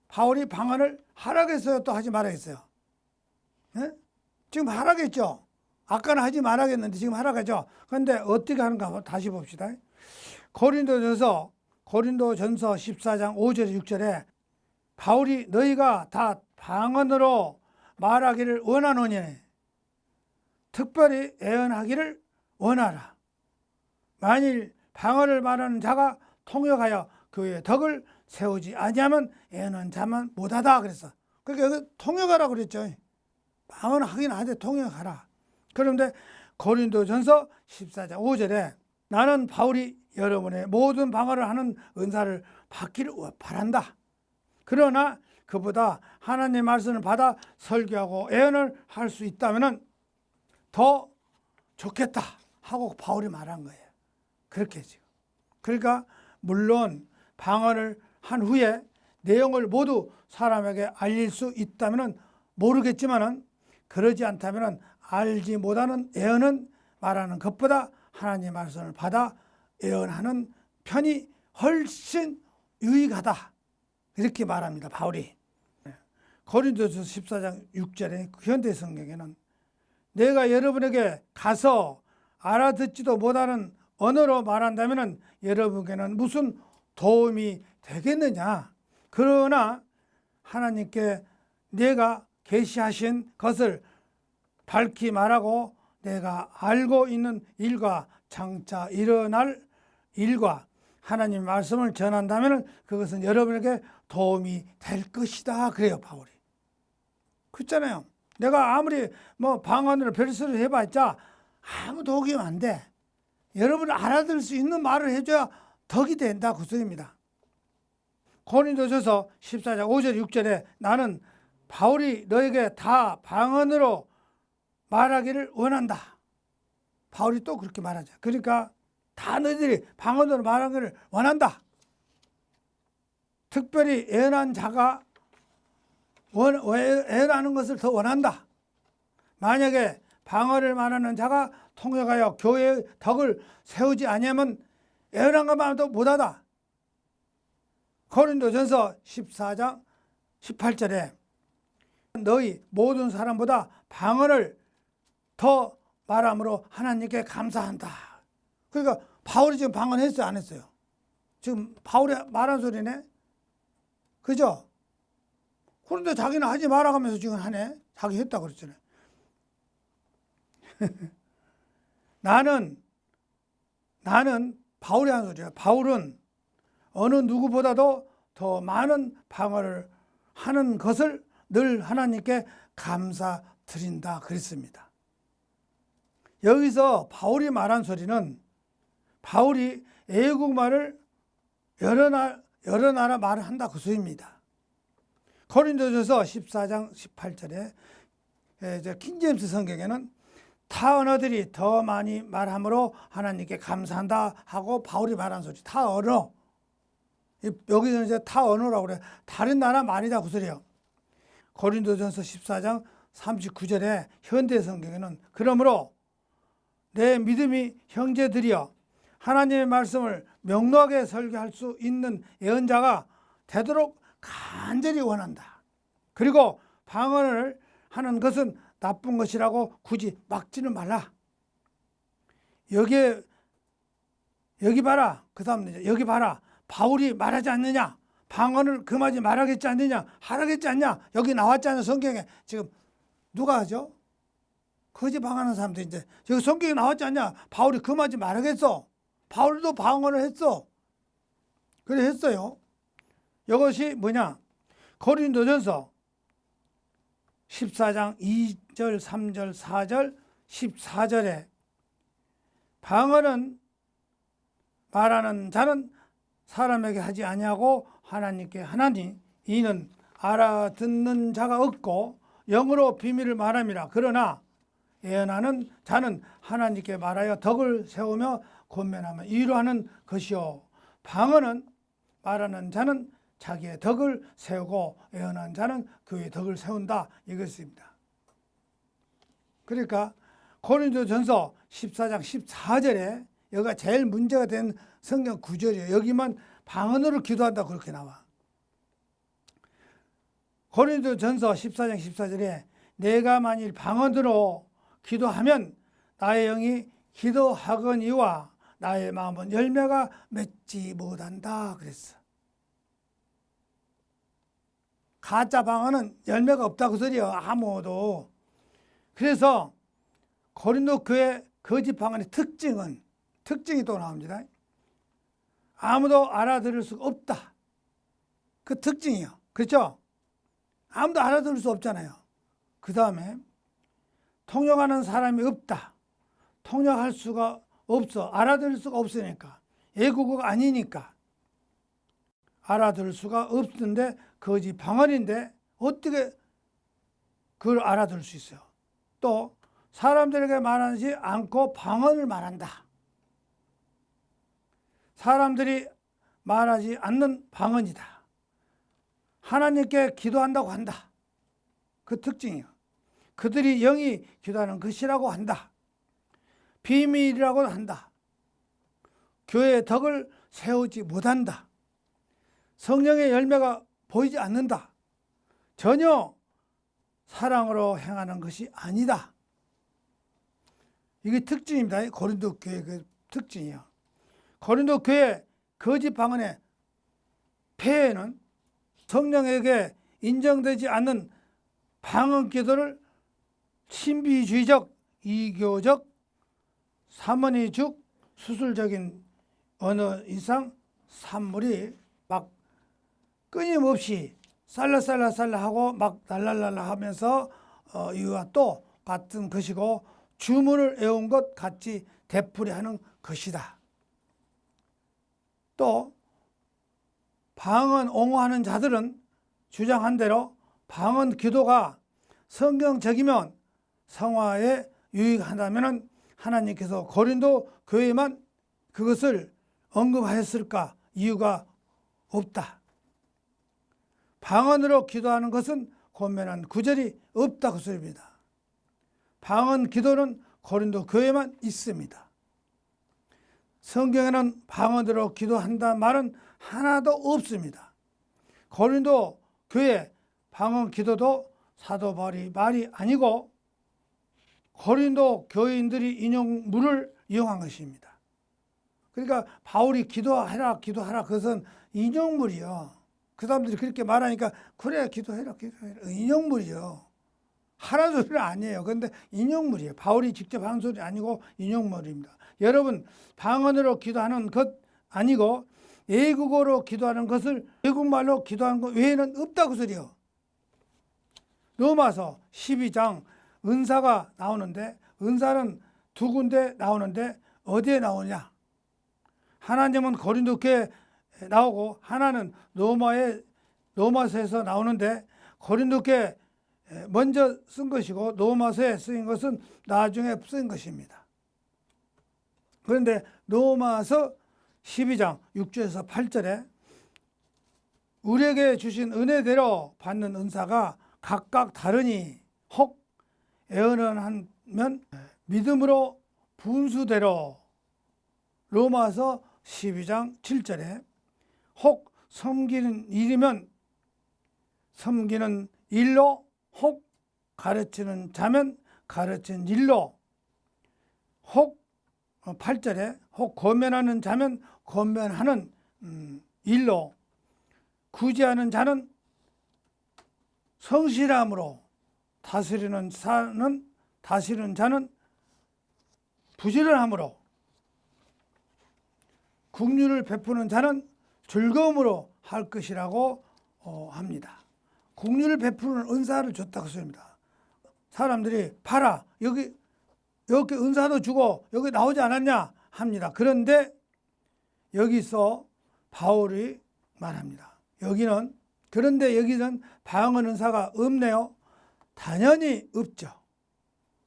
바울이 방언을 하라겠어요, 또 하지 말아겠어요? 네? 지금 하라겠죠. 아까는 하지 말아겠는데 지금 하라겠죠. 그런데 어떻게 하는가 한번 다시 봅시다. 고린도전서 14장 5절 6절에 바울이 너희가 다 방언으로 말하기를 원하노니 특별히 예언하기를 원하라. 만일 방언을 말하는 자가 통역하여 교회의 덕을 세우지 아니하면 예언은 자만 못하다 그랬어. 그러니까 통역하라 그랬죠. 방언하긴 하되 통역하라. 그런데 고린도전서 14장 5절에 나는 바울이 여러분의 모든 방언을 하는 은사를 받기를 바란다. 그러나 그보다 하나님의 말씀을 받아 설교하고 예언을 할 수 있다면 더 좋겠다 하고 바울이 말한 거예요. 그렇게 지금. 그러니까 물론 방언을 한 후에 내용을 모두 사람에게 알릴 수 있다면 모르겠지만은 그러지 않다면 알지 못하는 예언은 말하는 것보다 하나님의 말씀을 받아 예언하는 편이 훨씬 유익하다. 이렇게 말합니다. 바울이. 고린도서 14장 6절에 현대 성경에는 내가 여러분에게 가서 알아듣지도 못하는 언어로 말한다면 여러분에게는 무슨 도움이 되겠느냐. 그러나 하나님께 내가 계시하신 것을 밝히 말하고 내가 알고 있는 일과 장차 일어날 일과 하나님 말씀을 전한다면 그것은 여러분에게 도움이 될 것이다. 그래요, 바울이. 그렇잖아요. 내가 아무리 방언으로 별소리를 해봤자 아무 도움이 안 돼. 여러분이 알아들을 수 있는 말을 해줘야 덕이 된다. 그 소리입니다. 고린도전서 14장 5절 6절에 나는 바울이 너에게 다 방언으로 말하기를 원한다. 바울이 또 그렇게 말하죠. 그러니까 다 너희들이 방언으로 말하기를 원한다. 특별히 예언한 자가 예언하는 것을 더 원한다. 만약에 방언을 말하는 자가 통역하여 교회의 덕을 세우지 아니하면 예언한 것만 도 못하다. 고린도전서 14장 18절에 너희 모든 사람보다 방언을 더 말함으로 하나님께 감사한다. 그러니까 바울이 지금 방언했어요, 안 했어요? 지금 바울이 말한 소리네. 그죠? 그런데 자기는 하지 마라 하면서 지금 하네. 자기 했다고 그랬잖아요. 나는 바울이 한 소리야. 바울은 어느 누구보다도 더 많은 방언을 하는 것을 늘 하나님께 감사드린다 그랬습니다. 여기서 바울이 말한 소리는 바울이 애국말을 여러 나라 말을 한다 그 소리입니다. 고린도전서 14장 18절에 킹제임스 성경에는 타 언어들이 더 많이 말함으로 하나님께 감사한다 하고 바울이 말한 소리. 타 언어. 여기서는 이제 타 언어라고 그래. 다른 나라 말이다 그 소리예요. 고린도전서 14장 39절에 현대 성경에는 그러므로 내 믿음이 형제들이여 하나님의 말씀을 명료하게 설교할 수 있는 예언자가 되도록 간절히 원한다. 그리고 방언을 하는 것은 나쁜 것이라고 굳이 막지는 말라. 여기 봐라. 그 다음 여기 봐라. 바울이 말하지 않느냐. 방언을 금하지 말하겠지 않느냐. 하라겠지 않냐. 여기 나왔잖아요. 성경에. 지금 누가 하죠? 거짓 방언하는 사람들 이제 여기 성경에 나왔지 않냐. 바울이 금하지 말하겠어. 바울도 방언을 했어. 그래 했어요. 이것이 뭐냐. 고린도전서 14장 2절, 3절, 4절, 14절에 방언은 말하는 자는 사람에게 하지 아니하고 하나님께 하나니 이는 알아듣는 자가 없고 영으로 비밀을 말함이라. 그러나 예언하는 자는 하나님께 말하여 덕을 세우며 권면하며 위로하는 것이요, 방언은 말하는 자는 자기의 덕을 세우고 예언하는 자는 그의 덕을 세운다, 이것입니다. 그러니까 고린도전서 14장 14절에 여기가 제일 문제가 된 성경 구절이에요. 여기만 방언으로 기도한다 그렇게 나와. 고린도전서 14장 14절에 내가 만일 방언으로 기도하면 나의 영이 기도하거니와 나의 마음은 열매가 맺지 못한다 그랬어. 가짜 방언은 열매가 없다 그 소리예요. 아무도. 그래서 고린도 교회 거짓 방언의 특징이 또 나옵니다. 아무도 알아들을 수가 없다. 그 특징이요. 그렇죠? 아무도 알아들을 수 없잖아요. 그 다음에 통역하는 사람이 없다. 통역할 수가 없어. 알아들을 수가 없으니까. 외국어가 아니니까. 알아들을 수가 없는데 거짓 방언인데 어떻게 그걸 알아들을 수 있어요? 또 사람들에게 말하지 않고 방언을 말한다. 사람들이 말하지 않는 방언이다. 하나님께 기도한다고 한다. 그 특징이에요. 그들이 영이 기도하는 것이라고 한다. 비밀이라고 한다. 교회의 덕을 세우지 못한다. 성령의 열매가 보이지 않는다. 전혀 사랑으로 행하는 것이 아니다. 이게 특징입니다. 고린도 교회의 그 특징이에요. 고린도 교회 거짓 방언의 폐해는 성령에게 인정되지 않는 방언 기도를 신비주의적, 이교적, 사모니죽, 수술적인 언어 이상 산물이 막 끊임없이 살라살라 하고 막 날랄랄라 하면서 이와 또 같은 것이고 주문을 외운 것 같이 되풀이하는 것이다. 또 방언 옹호하는 자들은 주장한 대로 방언 기도가 성경적이면 성화에 유익하다면 하나님께서 고린도 교회에만 그것을 언급하였을까? 이유가 없다. 방언으로 기도하는 것은 권면한 구절이 없다 그 소리입니다. 방언 기도는 고린도 교회에만 있습니다. 성경에는 방언으로 기도한다는 말은 하나도 없습니다. 고린도 교회 방언 기도도 사도 바울의 말이 아니고 고린도 교인들이 인용물을 이용한 것입니다. 그러니까 바울이 기도하라 그것은 인용물이요. 그 사람들이 그렇게 말하니까 그래 기도해라 인용물이요. 하라는 소리는 아니에요. 그런데 인용물이에요. 바울이 직접 한 소리 아니고 인용물입니다. 여러분 방언으로 기도하는 것 아니고 외국어로 기도하는 것을 외국말로 기도하는 것 외에는 없다 그 소리요. 로마서 12장 은사가 나오는데 은사는 두 군데 나오는데 어디에 나오냐? 하나님은 고린도 교회에 나오고 하나는 로마서에서 나오는데 고린도 교회에 먼저 쓴 것이고 로마서에 쓰인 것은 나중에 쓴 것입니다. 그런데 로마서 12장 6절에서 8절에 우리에게 주신 은혜대로 받는 은사가 각각 다르니 혹 예언하면 믿음으로 분수대로 로마서 12장 7절에 혹 섬기는 일이면 섬기는 일로 혹 가르치는 자면 가르치는 일로 혹 8절에 혹 권면하는 자면 권면하는 일로 구제하는 자는 성실함으로 다스리는 자는 부지런함으로 긍휼을 베푸는 자는 즐거움으로 할 것이라고 합니다. 긍휼을 베푸는 은사를 줬다고 소리입니다. 사람들이 봐라 여기 은사도 주고 여기 나오지 않았냐 합니다. 그런데 여기서 바울이 말합니다. 그런데 여기는 방언 은사가 없네요. 당연히 없죠.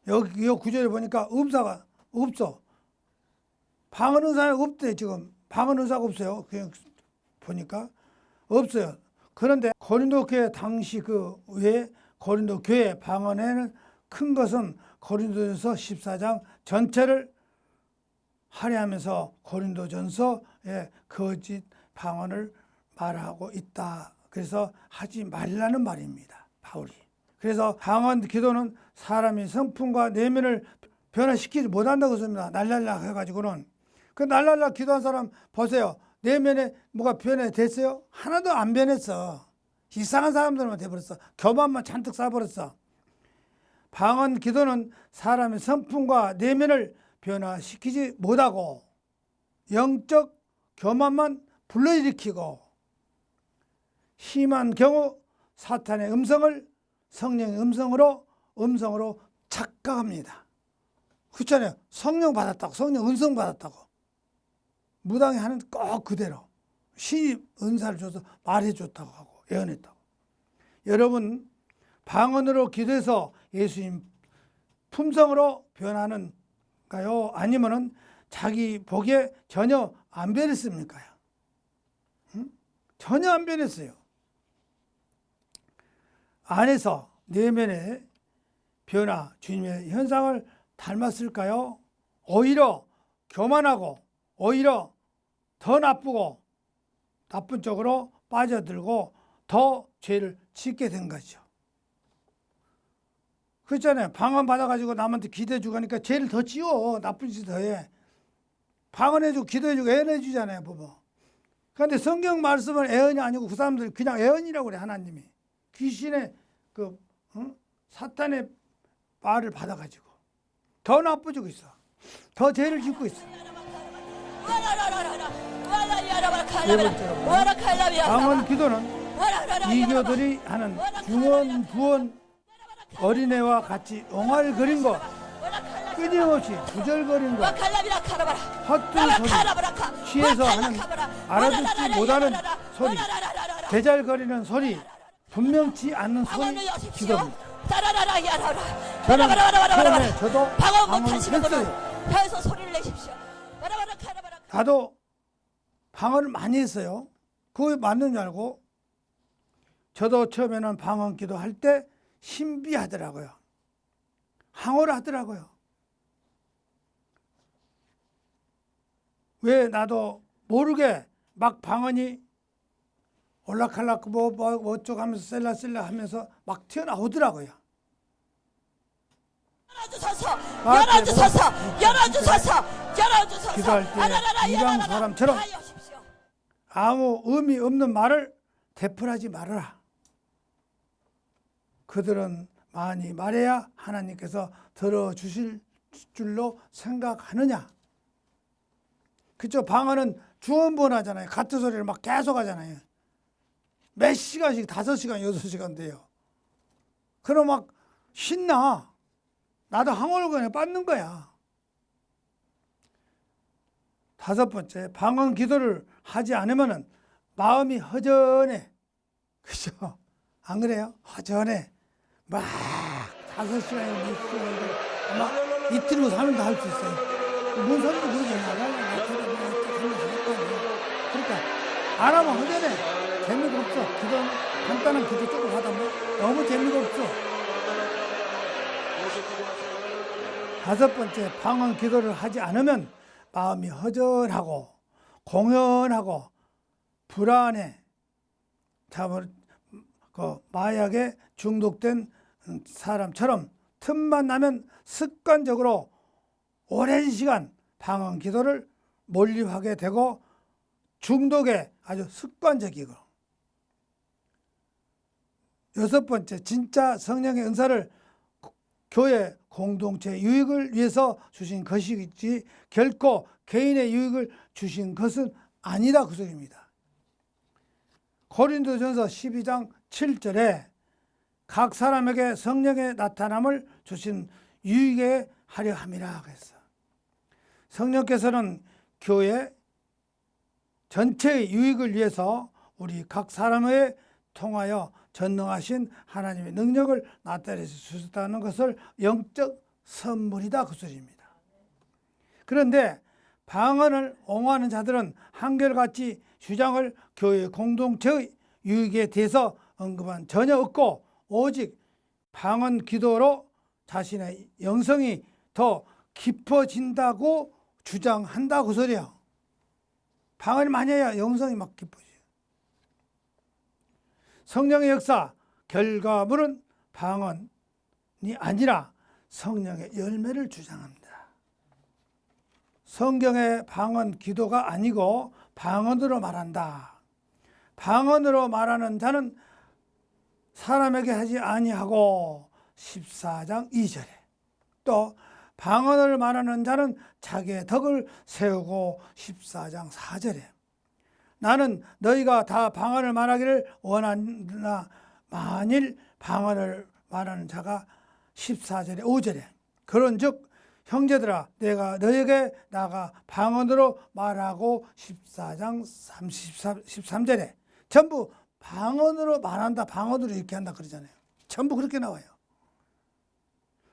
여기 이 구절에 보니까 음사가 없어. 방언 은사는 없대. 지금 방언 은사가 없어요. 그냥 보니까 없어요. 그런데 고린도 교회 당시 그 외에 고린도 교회 방언에는 큰 것은 고린도전서 14장 전체를 할애하면서 고린도전서에 거짓 방언을 말하고 있다. 그래서 하지 말라는 말입니다. 바울이. 그래서 방언 기도는 사람이 성품과 내면을 변화시키지 못한다고 했습니다. 날랄라 해가지고는. 그 날랄라 기도한 사람 보세요. 내면에 뭐가 변해됐어요? 하나도 안 변했어. 이상한 사람들만 돼버렸어. 교만만 잔뜩 쌓아버렸어. 방언 기도는 사람의 성품과 내면을 변화시키지 못하고 영적 교만만 불러일으키고 심한 경우 사탄의 음성을 성령의 음성으로 착각합니다. 그렇잖아요. 성령 받았다고, 성령 음성 받았다고. 무당이 하는 꼭 그대로 신이 은사를 줘서 말해줬다고 하고 예언했다고. 여러분 방언으로 기도해서 예수님 품성으로 변하는가요? 아니면은 자기 복에 전혀 안 변했습니까? 응? 전혀 안 변했어요. 안에서 내면의 변화, 주님의 현상을 닮았을까요? 오히려 교만하고 오히려 더 나쁘고 나쁜 쪽으로 빠져들고 더 죄를 짓게 된 거죠. 그렇잖아요. 방언 받아가지고 남한테 기도해주고 하니까 죄를 더 지어. 나쁜 짓 더 해. 방언해주고 기도해주고 애언해주잖아요. 보면. 그런데 성경 말씀은 애언이 아니고 그 사람들이 그냥 애언이라고 그래. 하나님이. 귀신의 사탄의 말을 받아가지고 더 나빠지고 있어. 더 죄를 짓고 있어. 네 번째로 방언 기도는 이교들이 하는 중언, 부언, 어린애와 같이 옹알거린 것, 끊임없이 구절거린 것, 헛된 소리, 취해서 하는 알아듣지 못하는 소리, 대잘거리는 소리, 분명치 않는 소리 기도입니다. 저는 처음에 저도 방언을 했어요. 혀에서 소리를 내십시오. 나도 방언을 많이 했어요. 그거 맞는 줄 알고 저도 처음에는 방언 기도할 때 신비하더라고요. 항어를 하더라고요. 왜 나도 모르게 막 방언이 올라칼락 뭐 어쩌고 하면서 셀라셀라 하면서 막 튀어나오더라고요. 열어주소서. 기도할 때 이방 사람처럼 아무 의미 없는 말을 되풀이하지 말아라. 그들은 많이 말해야 하나님께서 들어주실 줄로 생각하느냐. 그쵸? 방언은 주언부언하잖아요. 같은 소리를 막 계속 하잖아요. 몇 시간씩 5시간 6시간 돼요. 그럼 막 신나. 나도 항어를 그냥 빠는 거야. 5번째, 방언 기도를 하지 않으면 마음이 허전해. 그죠? 안 그래요? 허전해. 막 5시간에 6시간에 아마 이틀 후 3일 다 할 수 있어요. 뭔 소리인지 모르겠나. 그러니까 안 하면 허전해. 재미가 없어. 기도는 간단한 기도 조금 하다 보면 너무 재미가 없어. 5번째, 방언 기도를 하지 않으면 마음이 허전하고 공연하고 불안해. 그 마약에 중독된 사람처럼 틈만 나면 습관적으로 오랜 시간 방언 기도를 몰입하게 되고 중독에 아주 습관적이고. 6번째, 진짜 성령의 은사를 교회 공동체 유익을 위해서 주신 것이지 결코 개인의 유익을 주신 것은 아니다. 그 소리입니다. 고린도전서 12장 7절에 각 사람에게 성령의 나타남을 주신 유익에 하려 함이라 그랬어. 성령께서는 교회 전체의 유익을 위해서 우리 각 사람에 통하여 전능하신 하나님의 능력을 나타내실 수 있다는 것을 영적 선물이다 그 소리입니다. 그런데 방언을 옹호하는 자들은 한결같이 주장을 교회 공동체의 유익에 대해서 언급한 전혀 없고 오직 방언 기도로 자신의 영성이 더 깊어진다고 주장한다 그 소리야. 방언을 많이 해야 영성이 막 깊어져요. 성령의 역사 결과물은 방언이 아니라 성령의 열매를 주장합니다. 성경의 방언 기도가 아니고 방언으로 말한다. 방언으로 말하는 자는 사람에게 하지 아니하고 14장 2절에 또 방언을 말하는 자는 자기의 덕을 세우고 14장 4절에 나는 너희가 다 방언을 말하기를 원하나 만일 방언을 말하는 자가 14절에 5절에 그런즉 형제들아 내가 너에게 나가 방언으로 말하고 14장 13절에 전부 방언으로 말한다 방언으로 이렇게 한다 그러잖아요. 전부 그렇게 나와요.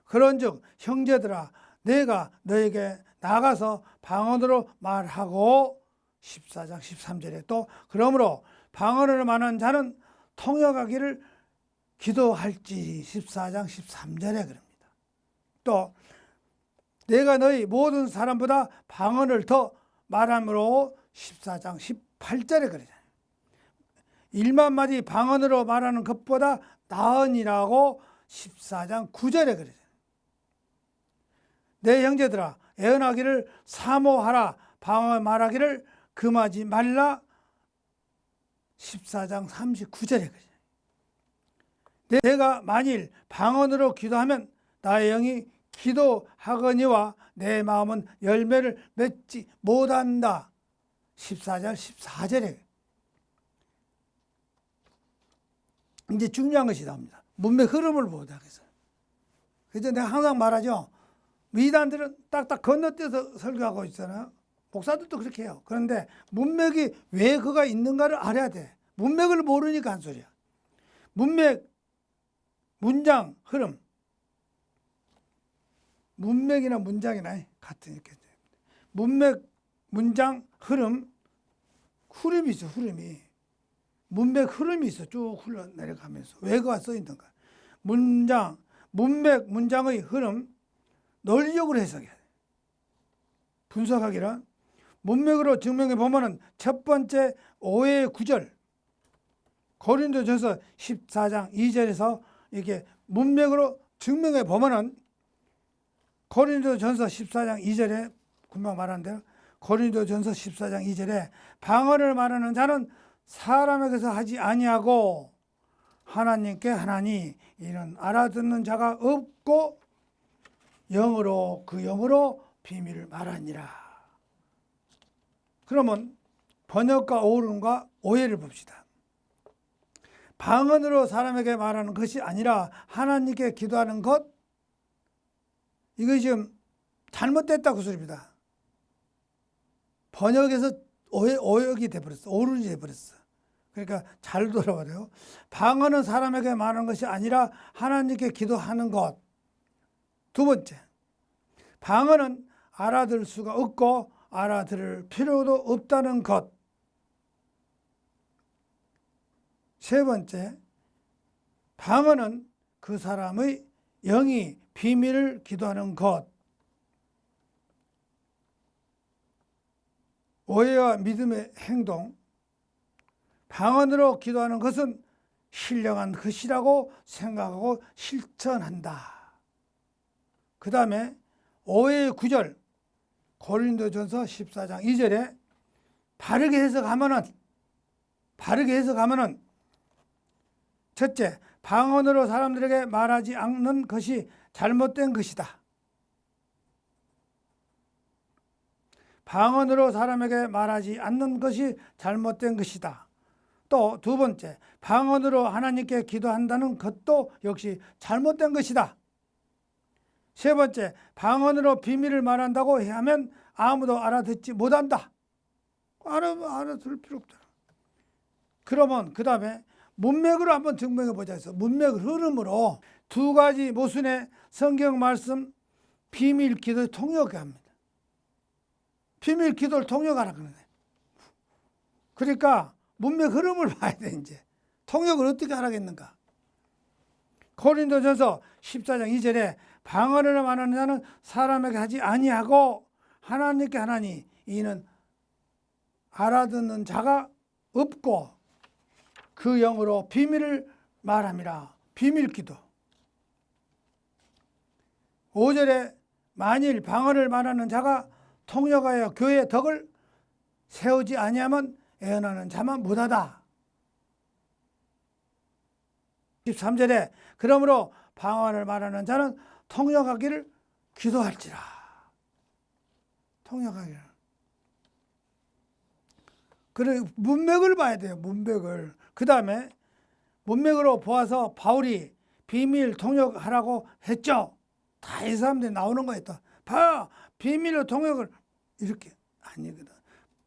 그런즉 형제들아 내가 너에게 나가서 방언으로 말하고 14장 13절에 또 그러므로 방언을 말하는 자는 통역하기를 기도할지 14장 13절에 그럽니다. 또 내가 너희 모든 사람보다 방언을 더 말함으로 14장 18절에 그러잖아요. 1만 마디 방언으로 말하는 것보다 나으니라고 14장 9절에 그러잖아요. 내 형제들아 애언하기를 사모하라 방언 말하기를 금하지 말라 14장 39절에 그러잖아요. 내가 만일 방언으로 기도하면 나의 영이 기도하거니와 내 마음은 열매를 맺지 못한다 14절 14절에 이제 중요한 것이 나옵니다. 문맥 흐름을 보자. 그래서 내가 항상 말하죠. 이단들은 딱딱 건너뛰어서 설교하고 있잖아요. 목사들도 그렇게 해요. 그런데 문맥이 왜 그가 있는가를 알아야 돼. 문맥을 모르니까 한 소리야. 문맥, 문장, 흐름. 문맥이나 문장이나 같으니까. 문맥, 문장, 흐름. 흐름이 있어, 흐름이. 문맥 흐름이 있어. 쭉 흘러내려가면서. 왜 그가 써 있는가. 문장, 문맥, 문장의 흐름. 논리적으로 해석해야 돼. 분석하기란 문맥으로 증명해 보면은 첫 번째 오해의 구절 고린도전서 14장 2절에서 이렇게 문맥으로 증명해 보면은 고린도전서 14장 2절에 금방 말한대요. 고린도전서 14장 2절에 방언을 말하는 자는 사람에게서 하지 아니하고 하나님께 하나니 이는 알아듣는 자가 없고 영으로 그 영으로 비밀을 말하니라. 그러면 번역과 오름과 오해를 봅시다. 방언으로 사람에게 말하는 것이 아니라 하나님께 기도하는 것 이것이 지금 잘못됐다고 소리입니다. 번역에서 오역이 돼버렸어. 오른이 돼버렸어. 그러니까 잘 돌아버려요. 방언은 사람에게 말하는 것이 아니라 하나님께 기도하는 것. 두 번째, 방언은 알아들 수가 없고 알아들을 필요도 없다는 것. 세 번째, 방언은 그 사람의 영이 비밀을 기도하는 것. 오해와 믿음의 행동. 방언으로 기도하는 것은 신령한 것이라고 생각하고 실천한다. 그 다음에 오해의 구절 고린도전서 14장 2절에 바르게 해석하면은 첫째, 방언으로 사람들에게 말하지 않는 것이 잘못된 것이다. 방언으로 사람에게 말하지 않는 것이 잘못된 것이다. 또 두 번째, 방언으로 하나님께 기도한다는 것도 역시 잘못된 것이다. 세 번째, 방언으로 비밀을 말한다고 하면 아무도 알아듣지 못한다. 알아들을 필요 없다. 그러면 그 다음에 문맥으로 한번 증명해 보자 해서 문맥 흐름으로 두 가지 모순의 성경 말씀 비밀 기도를 통역해 합니다. 비밀 기도를 통역하라 그러네. 그러니까 문맥 흐름을 봐야 돼. 이제 통역을 어떻게 하라겠는가. 고린도전서 14장 2절에 방언을 말하는 자는 사람에게 하지 아니하고 하나님께 하나니 이는 알아듣는 자가 없고 그 영으로 비밀을 말함이라. 비밀 기도. 5절에 만일 방언을 말하는 자가 통역하여 교회의 덕을 세우지 아니하면 애언하는 자만 못하다. 13절에 그러므로 방언을 말하는 자는 통역하기를 기도할지라. 통역하기를. 그래 문맥을 봐야 돼요. 문맥을. 그 다음에 문맥으로 보아서 바울이 비밀 통역하라고 했죠. 다 이 사람들이 나오는 거예요. 또 봐, 비밀로 통역을 이렇게 아니거든.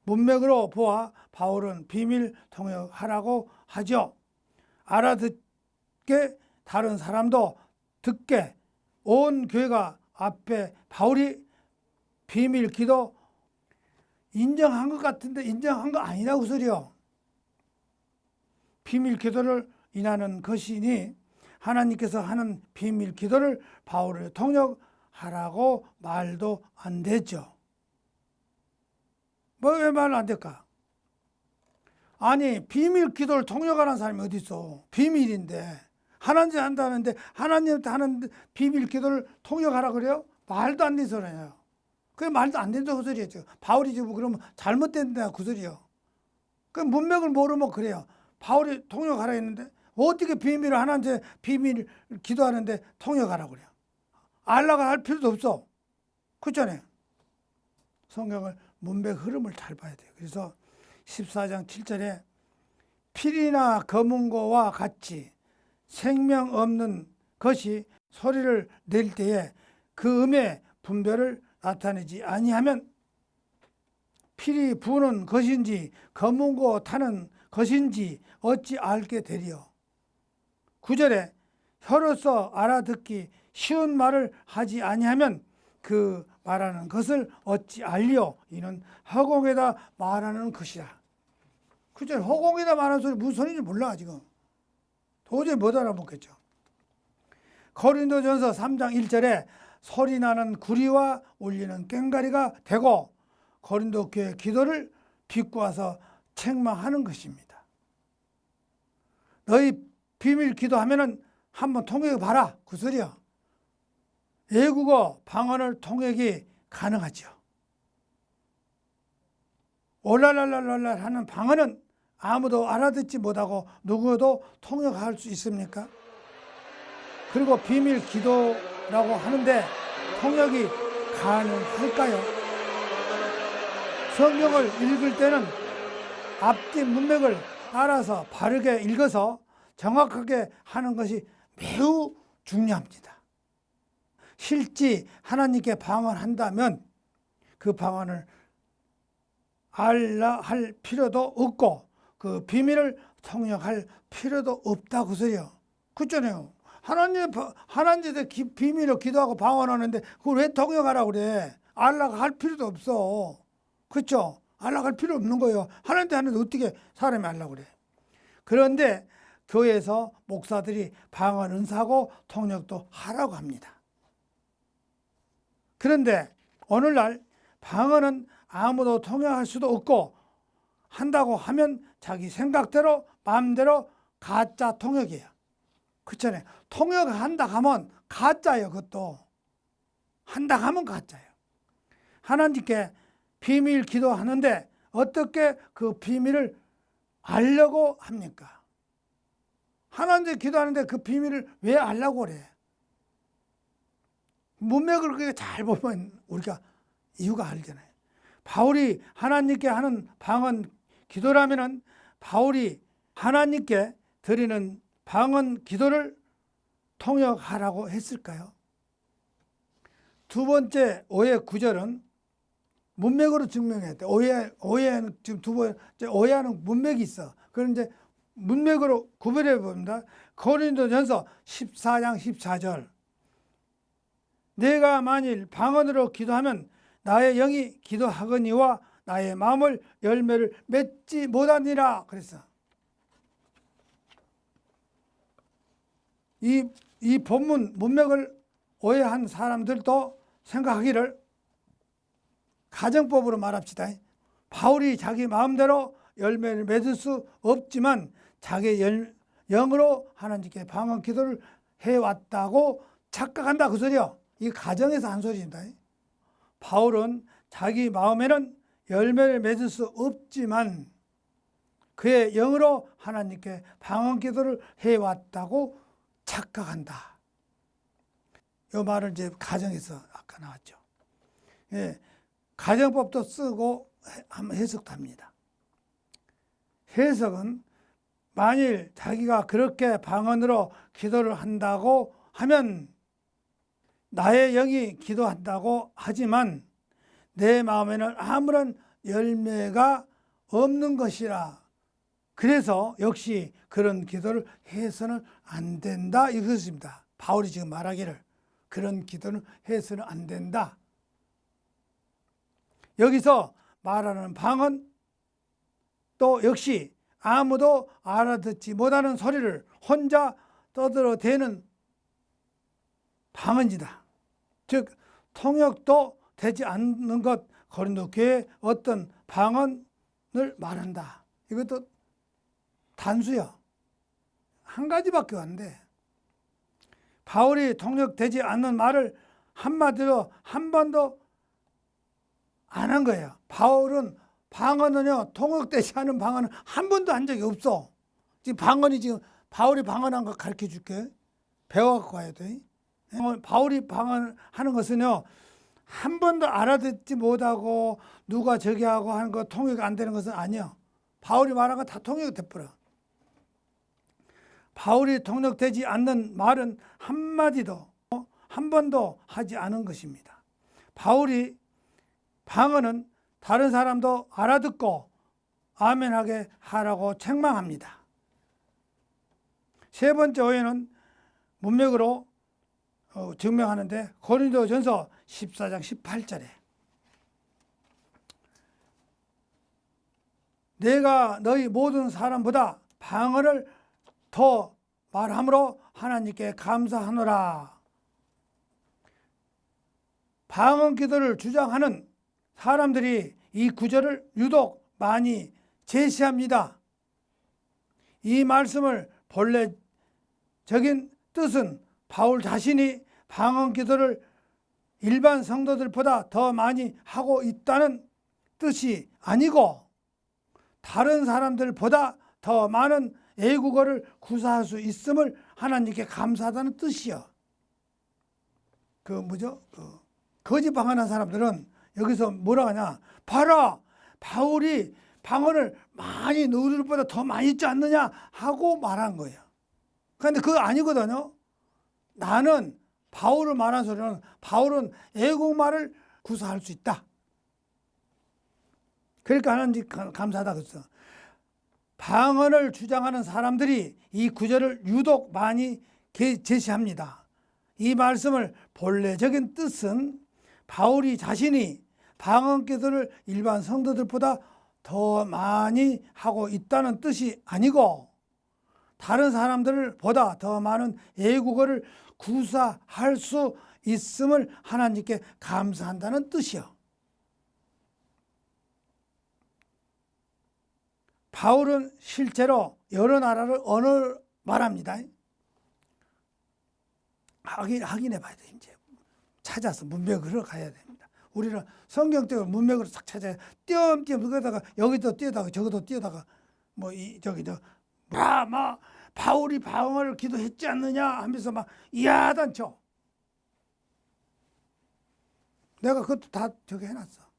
문맥으로 보아 바울은 비밀 통역하라고 하죠. 알아듣게 다른 사람도 듣게 온 교회가 앞에 바울이 비밀 기도 인정한 것 같은데 인정한 거 아니라고 소리요. 비밀 기도를 인하는 것이니 하나님께서 하는 비밀 기도를 바울을 통역하라고 말도 안 되죠. 뭐 왜 말 안 될까? 아니 비밀 기도를 통역하는 사람이 어디 있어? 비밀인데 하나님 한다는데 하나님한테 하는 비밀 기도를 통역하라 그래요? 말도 안 되는 소리예요. 그게 말도 안 된다고 소리였죠. 바울이 지금 그러면 잘못된다 그 소리요. 그 문맥을 모르면 그래요. 바울이 통역하라 했는데 어떻게 비밀을 하나님한테 비밀 기도하는데 통역하라고 그래요. 알라가 할 필요도 없어. 그렇잖아요. 성경을 문맥 흐름을 잘 봐야 돼요. 그래서 14장 7절에 필이나 검은 거와 같이 생명 없는 것이 소리를 낼 때에 그 음의 분별을 나타내지 아니하면 필이 부는 것인지 검은 거 타는 것인지 어찌 알게 되리요. 9절에 혀로서 알아듣기 쉬운 말을 하지 아니하면 그 말하는 것을 어찌 알리요. 이는 허공에다 말하는 것이라. 그죠? 허공에다 말하는 소리 무슨 소리인지 몰라 지금. 도저히 못 알아먹겠죠. 고린도전서 3장 1절에 소리나는 구리와 울리는 꽹과리가 되고 고린도 교회 기도를 비꼬아서 책망하는 것입니다. 너희 비밀 기도하면은 한번 통역해 봐라 그 소리야. 외국어 방언을 통역이 가능하죠. 올랄랄랄랄 하는 방언은 아무도 알아듣지 못하고 누구도 통역할 수 있습니까? 그리고 비밀 기도라고 하는데 통역이 가능할까요? 성경을 읽을 때는 앞뒤 문맥을 따라서 바르게 읽어서 정확하게 하는 것이 매우 중요합니다. 실제 하나님께 방언한다면 그 방언을 알라 할 필요도 없고 그 비밀을 통역할 필요도 없다고 소리요. 그렇잖아요. 하나님한테 비밀로 기도하고 방언하는데 그걸 왜 통역하라고 그래? 알라가 할 필요도 없어. 그렇죠? 알라가 할 필요 없는 거예요. 하나님한테 하는데 어떻게 사람이 알라고 그래? 그런데 교회에서 목사들이 방언 은사하고 통역도 하라고 합니다. 그런데 오늘날 방언은 아무도 통역할 수도 없고 한다고 하면 자기 생각대로 마음대로 가짜 통역이에요. 그렇잖아요. 통역한다 하면 가짜예요. 그것도 한다 하면 가짜예요. 하나님께 비밀 기도하는데 어떻게 그 비밀을 알려고 합니까? 하나님께 기도하는데 그 비밀을 왜 알려고 그래? 문맥을 그렇게 잘 보면 우리가 이유가 알잖아요. 바울이 하나님께 하는 방언 기도라면은 바울이 하나님께 드리는 방언 기도를 통역하라고 했을까요? 두 번째 오해 구절은 문맥으로 증명해야 돼. 오해는 지금 두 번째 오해하는 문맥이 있어. 그런 이제 문맥으로 구별해 봅니다. 고린도전서 14장 14절. 내가 만일 방언으로 기도하면 나의 영이 기도하거니와 나의 마음을 열매를 맺지 못하니라 그랬어. 이 본문 문맥을 오해한 사람들도 생각하기를 가정법으로 말합시다. 바울이 자기 마음대로 열매를 맺을 수 없지만 자기 영으로 하나님께 방언 기도를 해왔다고 착각한다 그 소리요. 이 가정에서 한 소리입니다. 바울은 자기 마음에는 열매를 맺을 수 없지만 그의 영으로 하나님께 방언 기도를 해왔다고 착각한다. 이 말을 이제 가정에서 아까 나왔죠. 예, 가정법도 쓰고 한번 해석도 합니다. 해석은 만일 자기가 그렇게 방언으로 기도를 한다고 하면 나의 영이 기도한다고 하지만 내 마음에는 아무런 열매가 없는 것이라. 그래서 역시 그런 기도를 해서는 안 된다 이것입니다. 바울이 지금 말하기를 그런 기도는 해서는 안 된다. 여기서 말하는 방언 또 역시 아무도 알아듣지 못하는 소리를 혼자 떠들어대는 방언이다. 즉 통역도 되지 않는 것, 고린도 교회의 어떤 방언을 말한다. 이것도 단수야. 한 가지밖에 안 돼. 바울이 통역되지 않는 말을 한마디로 한 번도 안 한 거예요. 바울은 방언은요, 통역되지 않은 방언은 한 번도 한 적이 없어. 지금 방언이 지금 바울이 방언한 거 가르쳐 줄게. 배워갖고 와야 돼. 바울이 방언하는 것은요, 한 번도 알아듣지 못하고 누가 저기 하고 하는 거 통역이 안 되는 것은 아니야. 바울이 말한 거 다 통역이 돼버려. 바울이 통역되지 않는 말은 한마디도 한 번도 하지 않은 것입니다. 바울이 방언은 다른 사람도 알아듣고 아멘하게 하라고 책망합니다. 세 번째 오해는 문맥으로 증명하는데 고린도전서 14장 18절에 내가 너희 모든 사람보다 방언을 더 말함으로 하나님께 감사하노라. 방언 기도를 주장하는 사람들이 이 구절을 유독 많이 제시합니다. 이 말씀을 본래적인 뜻은 바울 자신이 방언 기도를 일반 성도들보다 더 많이 하고 있다는 뜻이 아니고 다른 사람들보다 더 많은 애국어를 구사할 수 있음을 하나님께 감사하다는 뜻이요. 거짓 방언한 사람들은 여기서 뭐라 하냐? 봐라, 바울이 방언을 많이 너희들보다 더 많이 있지 않느냐 하고 말한 거예요. 그런데 그거 아니거든요. 나는 바울을 말한 소리는 바울은 애국말을 구사할 수 있다. 그러니까 하나님 감사하다 그랬어. 방언을 주장하는 사람들이 이 구절을 유독 많이 제시합니다. 이 말씀을 본래적인 뜻은 바울이 자신이 방언 기도를 일반 성도들보다 더 많이 하고 있다는 뜻이 아니고 다른 사람들보다 더 많은 애국어를 구사할 수 있음을 하나님께 감사한다는 뜻이요. 바울은 실제로 여러 나라를 언어를 말합니다. 확인해 봐야 돼. 이제 찾아서 문맥으로 가야 됩니다. 우리는 성경적으로 문맥으로 싹 찾아야 띄엄띄엄 그러다가 여기도 뛰어다가 저기도 뛰어다가 바울이 방언을 기도했지 않느냐 하면서 막 이야단쳐. 내가 그것도 다 저기 해놨어.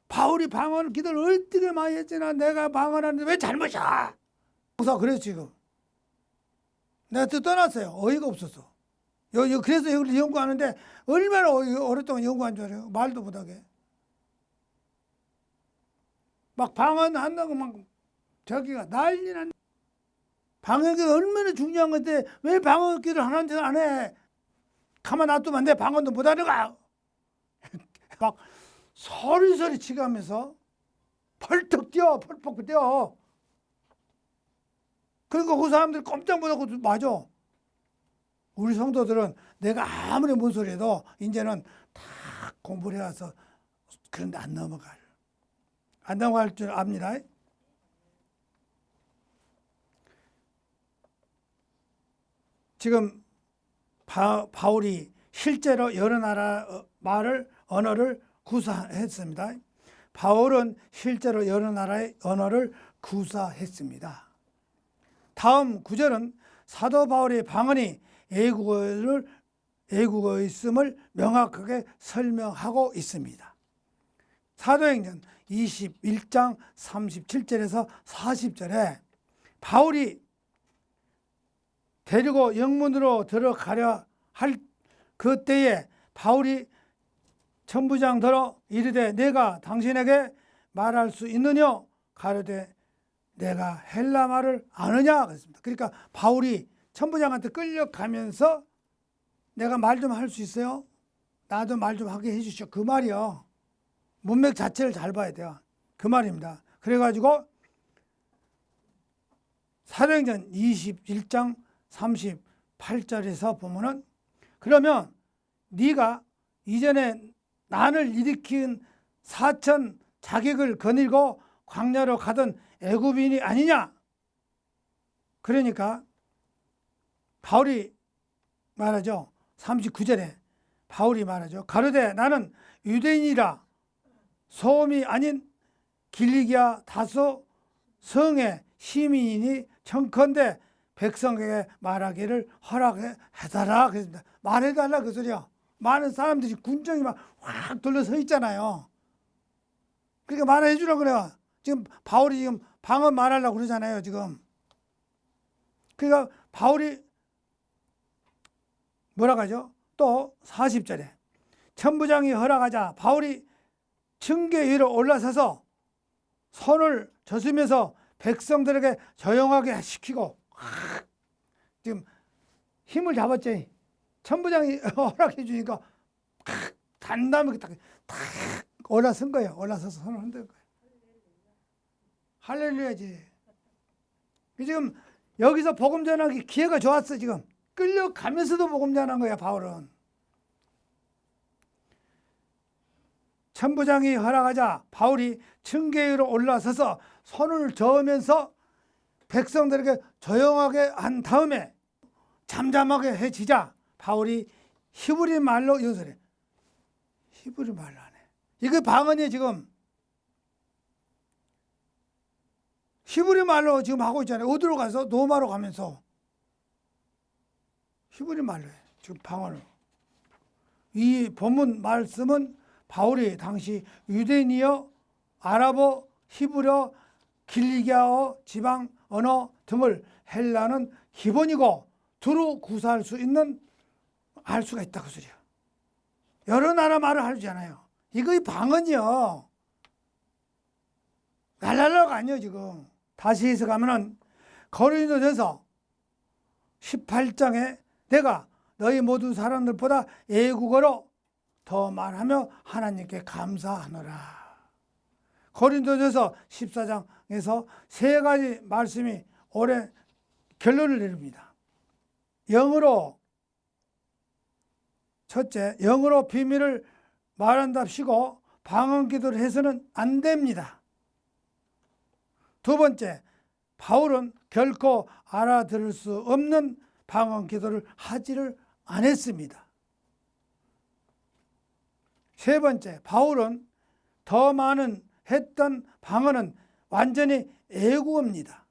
바울이 방언 기도를 얼뜨게 많이 했잖아. 내가 방언하는데 왜 잘못이야? 그래서 지금 내가 또 떠났어요. 어이가 없었어. 그래서 여기를 연구하는데 얼마나 오랫동안 연구한 줄 알아요? 말도 못하게. 막 방언한다고 막 저기가 난리 난. 방언기도 얼마나 중요한 건데 왜 방언기를 하나한테 안 해? 가만 놔두면 내 방언도 못하는가? 막 소리소리 치가면서 펄떡 뛰어, 펄떡 뛰어. 그러니까 그 사람들이 꼼짝 못하고 맞아. 우리 성도들은 내가 아무리 뭔 소리 해도 이제는 다 공부를 해와서 그런데 안 넘어갈 줄 압니다. 지금 바울이 실제로 여러 나라 언어를 구사했습니다. 바울은 실제로 여러 나라의 언어를 구사했습니다. 다음 구절은 사도 바울의 방언이 애국어였음을 명확하게 설명하고 있습니다. 사도행전 21장 37절에서 40절에 바울이 데리고 영문으로 들어가려 할 그때에 바울이 천부장더러 이르되 내가 당신에게 말할 수 있느냐 가로되 내가 헬라 말을 아느냐 그랬습니다. 그러니까 바울이 천부장한테 끌려가면서 내가 말 좀 할 수 있어요? 나도 말 좀 하게 해주시오. 그 말이요. 문맥 자체를 잘 봐야 돼요. 그 말입니다. 그래가지고 사도행전 21장 38절에서 보면은 그러면 네가 이전에 난을 일으킨 사천 자객을 거닐고 광야로 가던 애굽인이 아니냐? 그러니까 바울이 말하죠. 39절에 바울이 말하죠. 가로되 나는 유대인이라 소음이 아닌 길리기아 다소 성의 시민이니 청컨대 백성에게 말하기를 허락해달라 그랬습니다. 말해달라 그 소리야. 많은 사람들이 군정이 막 확 둘러서 있잖아요. 그러니까 말해주라 그래요. 지금 바울이 지금 방언 말하려고 그러잖아요. 지금. 그러니까 바울이 뭐라고 하죠? 또 40절에 천부장이 허락하자 바울이 층계 위로 올라서서 손을 저으면서 백성들에게 조용하게 시키고 지금 힘을 잡았지. 천부장이 허락해 주니까 단단하게 딱 올라선 거예요. 올라서서 손을 흔든 거예요. 할렐루야지. 지금 여기서 복음 전하기 기회가 좋았어. 지금 끌려가면서도 복음 전한 거야. 바울은. 천부장이 허락하자 바울이 층계 위로 올라서서 손을 저으면서 백성들에게 조용하게 한 다음에 잠잠하게 해지자 바울이 히브리 말로 연설해. 히브리 말로 하네. 이거 방언이에요. 지금 히브리 말로 지금 하고 있잖아요. 어디로 가서 노마로 가면서 히브리 말로 해. 지금 방언을. 이 본문 말씀은 바울이 당시 유대인이여 아랍어, 히브리어, 길리기아어, 지방 언어 등을 헬라는 기본이고 두루 구사할 수 있는 알 수가 있다 그 소리야. 여러 나라 말을 하지 않아요. 이거 방언이요. 날라라가 아니요 지금. 다시 해석하면은 고린도전서 18장에 내가 너희 모든 사람들보다 애국어로 더 말하며 하나님께 감사하노라. 고린도전서 14장에서 세 가지 말씀이 올해 결론을 내립니다. 영어로 첫째, 영어로 비밀을 말한답시고 방언 기도를 해서는 안 됩니다. 두 번째, 바울은 결코 알아들을 수 없는 방언 기도를 하지를 않았습니다. 세 번째, 바울은 더 많은 했던 방언은 완전히 애국어입니다.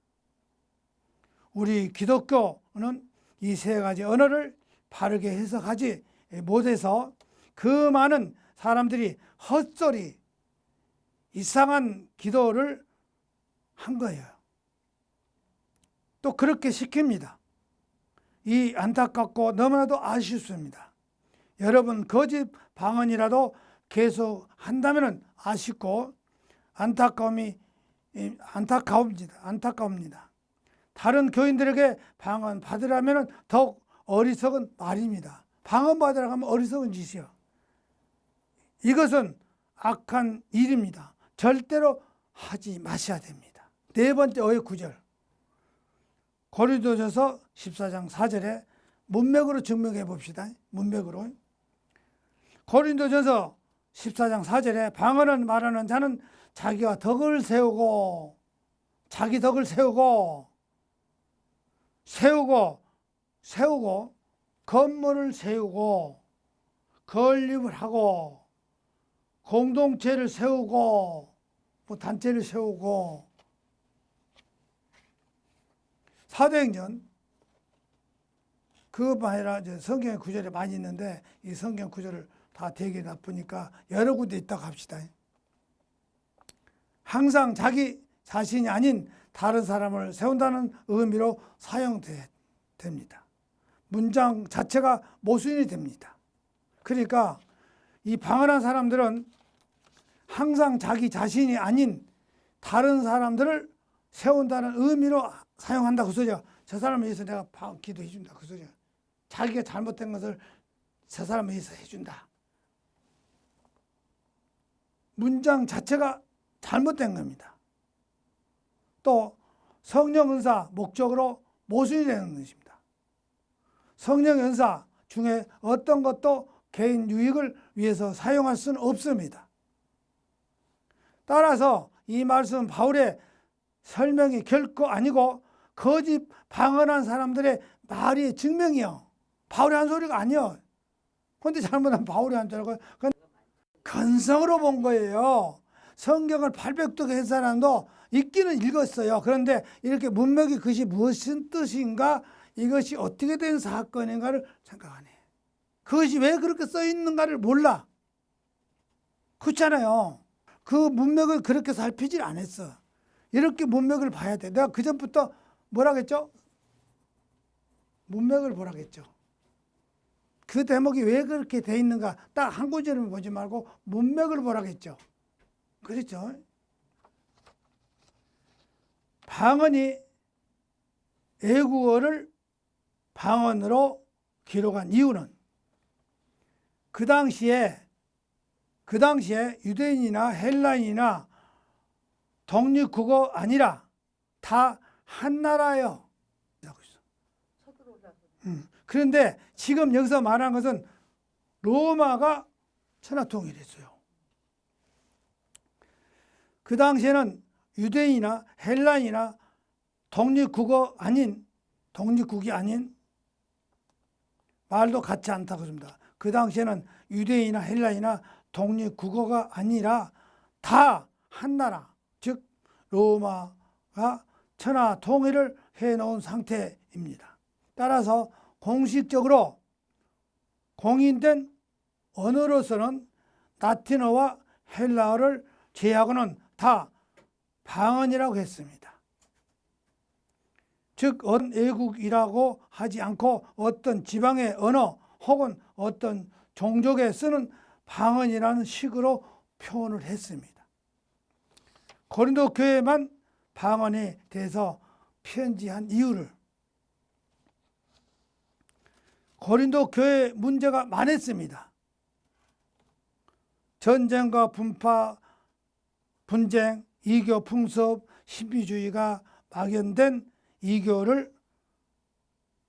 우리 기독교는 이 세 가지 언어를 바르게 해석하지 못해서 그 많은 사람들이 헛소리, 이상한 기도를 한 거예요. 또 그렇게 시킵니다. 이 안타깝고 너무나도 아쉽습니다. 여러분 거짓 방언이라도 계속 한다면 아쉽고 안타까웁니다. 다른 교인들에게 방언 받으라면 더욱 어리석은 말입니다. 방언 받으라고 하면 어리석은 짓이요. 이것은 악한 일입니다. 절대로 하지 마셔야 됩니다. 네 번째 어의 9절. 고린도전서 14장 4절에 문맥으로 증명해 봅시다. 문맥으로. 고린도전서 14장 4절에 방언을 말하는 자는 자기가 덕을 세우고 자기 덕을 세우고 건물을 세우고 건립을 하고 공동체를 세우고 뭐 단체를 세우고 사도행전 그것만 아니라 이제 성경 구절에 많이 있는데 이 성경 구절을 다 되게 나쁘니까 여러 군데 있다고 합시다. 항상 자기 자신이 아닌 다른 사람을 세운다는 의미로 사용됩니다. 문장 자체가 모순이 됩니다. 그러니까 이 방언한 사람들은 항상 자기 자신이 아닌 다른 사람들을 세운다는 의미로 사용한다 그 소리야. 저 사람을 위해서 내가 기도해 준다 그 소리야. 자기가 잘못된 것을 저 사람을 위해서 해준다. 문장 자체가 잘못된 겁니다. 또 성령 은사 목적으로 모순이 되는 것입니다. 성령 은사 중에 어떤 것도 개인 유익을 위해서 사용할 수는 없습니다. 따라서 이 말씀은 바울의 설명이 결코 아니고 거짓 방언한 사람들의 말이 증명이요. 바울이 한 소리가 아니요. 그런데 잘못하면 바울이 한 소리고 건성으로 본 거예요. 성경을 800도 한 사람도 읽기는 읽었어요. 그런데 이렇게 문맥이 그것이 무슨 뜻인가, 이것이 어떻게 된 사건인가를 생각 안 해. 그것이 왜 그렇게 써 있는가를 몰라. 그렇잖아요. 그 문맥을 그렇게 살피질 않았어. 이렇게 문맥을 봐야 돼. 내가 그 전부터 뭐라겠죠? 문맥을 보라겠죠. 그 대목이 왜 그렇게 돼 있는가 딱 한 구절을 보지 말고 문맥을 보라겠죠. 그렇죠? 방언이 애국어를 방언으로 기록한 이유는 그 당시에 유대인이나 헬라인이나 독립국어 아니라 다 한 나라예요. 그런데 지금 여기서 말한 것은 로마가 천하통일했어요. 그 당시에는 유대인이나 헬라인이나 독립국이 아닌 말도 같지 않다고 합니다. 그 당시에는 유대인이나 헬라인이나 독립국어가 아니라 다 한 나라, 즉 로마가 천하 통일을 해놓은 상태입니다. 따라서 공식적으로 공인된 언어로서는 라틴어와 헬라어를 제외하고는 다 방언이라고 했습니다. 즉 애국이라고 하지 않고 어떤 지방의 언어 혹은 어떤 종족에 쓰는 방언이라는 식으로 표현을 했습니다. 고린도 교회만 방언에 대해서 편지한 이유를, 고린도 교회 문제가 많았습니다. 전쟁과 분쟁, 이교 풍습, 신비주의가 막연된 이교를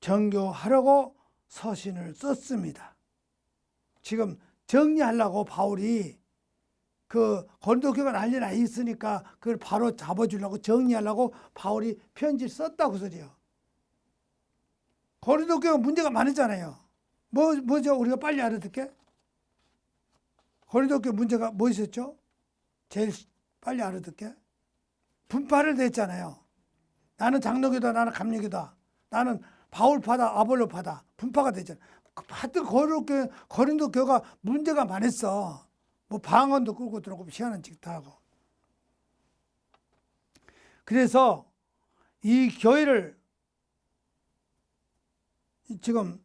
정교하려고 서신을 썼습니다. 지금 정리하려고 바울이 그 고린도 교회가 난리 나 있으니까 그걸 바로 잡아주려고 정리하려고 바울이 편지를 썼다고 소리요. 고린도 교회가 문제가 많았잖아요. 뭐죠? 우리가 빨리 알아듣게? 고린도 교회 문제가 뭐 있었죠? 제일 빨리 알아듣게? 분파를 냈잖아요. 나는 장로교다, 나는 감리교다, 나는 바울파다, 아볼로파다, 분파가 됐잖아요. 하여튼 고린도 교회가 문제가 많았어. 뭐 방언도 끌고 들어오고 희한한 짓도 하고. 그래서 이 교회를 지금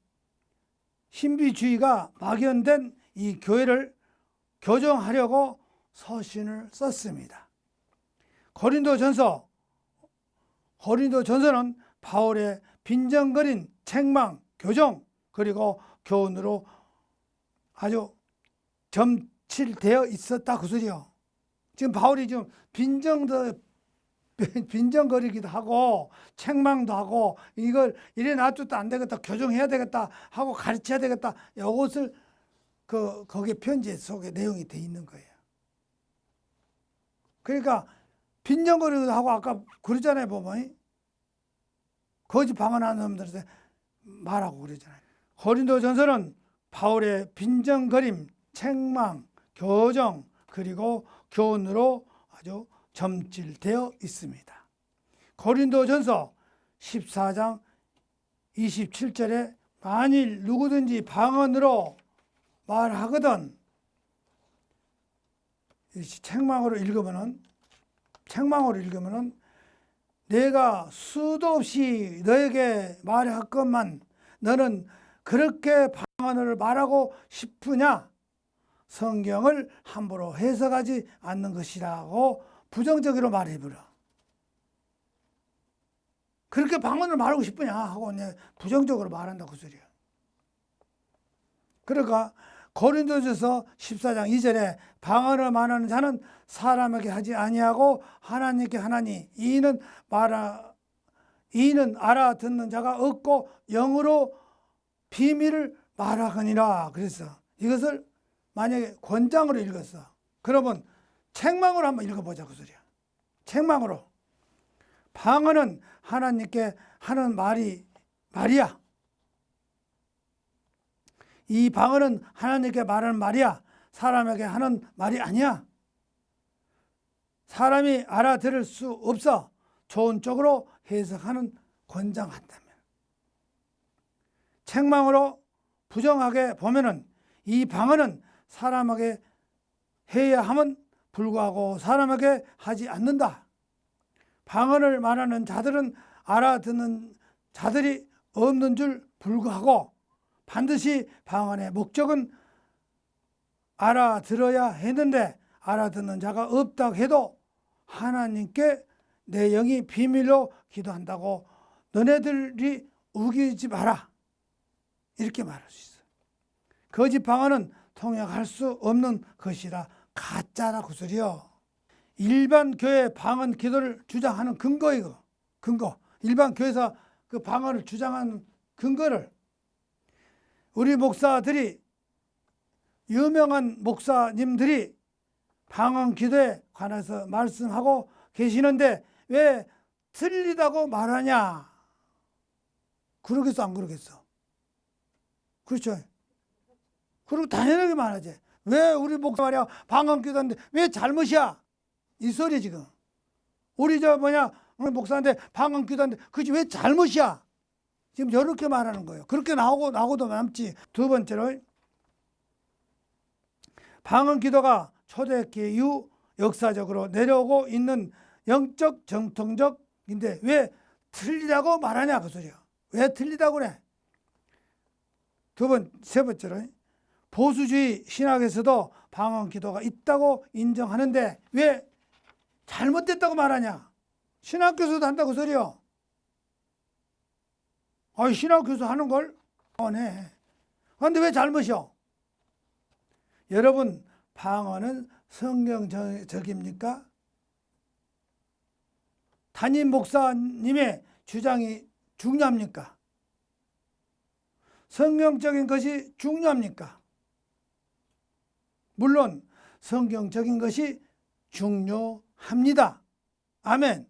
신비주의가 막연된 이 교회를 교정하려고 서신을 썼습니다. 고린도전서는 바울의 빈정거린 책망, 교정, 그리고 교훈으로 아주 점칠되어 있었다 그 소리요. 지금 바울이 좀 빈정거리기도 하고 책망도 하고 이걸 이래 놔둬도 안 되겠다, 교정해야 되겠다 하고 가르쳐야 되겠다, 이것을 거기에 편지 속에 내용이 돼 있는 거예요. 그러니까 빈정거리기도 하고 아까 그러잖아요. 보면 거짓 방언하는 놈들한테 말하고 그러잖아요. 고린도전서는 바울의 빈정거림, 책망, 교정, 그리고 교훈으로 아주 점칠되어 있습니다. 고린도전서 14장 27절에 만일 누구든지 방언으로 말하거든, 책망으로 읽으면은 내가 수도 없이 너에게 말했건만 너는 그렇게 방언을 말하고 싶으냐? 성경을 함부로 해석하지 않는 것이라고 부정적으로 말해버려. 그렇게 방언을 말하고 싶으냐 하고 부정적으로 말한다 그 소리야. 그러니까 고린도전서 14장 2절에 방언을 말하는 자는 사람에게 하지 아니하고 하나님께 하나니 이는 알아듣는 자가 없고 영으로 비밀을 말하거니라. 그래서 이것을 만약에 권장으로 읽었어, 그러면 책망으로 한번 읽어보자 그 소리야. 책망으로. 방언은 하나님께 하는 말이야. 이 방언은 하나님께 말하는 말이야. 사람에게 하는 말이 아니야. 사람이 알아들을 수 없어. 좋은 쪽으로 해석하는 권장한다면. 책망으로 부정하게 보면은 이 방언은 사람에게 해야 함은 불구하고 사람에게 하지 않는다. 방언을 말하는 자들은 알아듣는 자들이 없는 줄 불구하고 반드시 방언의 목적은 알아들어야 했는데 알아듣는 자가 없다고 해도 하나님께 내 영이 비밀로 기도한다고 너네들이 우기지 마라. 이렇게 말할 수 있어요. 거짓 방언은 통역할 수 없는 것이라 가짜라 그 소리요. 일반 교회 방언 기도를 주장하는 근거, 이거 근거. 일반 교회에서 그 방언을 주장하는 근거를 우리 목사들이, 유명한 목사님들이 방언 기도에 관해서 말씀하고 계시는데 왜 틀리다고 말하냐? 그러겠어 안 그러겠어? 그렇죠. 그리고 당연하게 말하지. 왜 우리 목사 말이야 방언 기도하는데 왜 잘못이야? 이 소리 지금. 우리 우리 목사인데 방언 기도하는데 그게 왜 잘못이야? 지금 이렇게 말하는 거예요. 그렇게 나오고도 남지. 두 번째로 방언 기도가 초대교회 이후 역사적으로 내려오고 있는 영적 정통적인데 왜 틀리다고 말하냐 그 소리야. 왜 틀리다고 그래? 세 번째로 보수주의 신학에서도 방언 기도가 있다고 인정하는데 왜 잘못됐다고 말하냐? 신학교에서도 한다고 소리요. 신학교에서 하는 걸 방언해. 그런데 왜 잘못이요? 여러분, 방언은 성경적입니까? 담임 목사님의 주장이 중요합니까? 성경적인 것이 중요합니까? 물론 성경적인 것이 중요합니다. 아멘.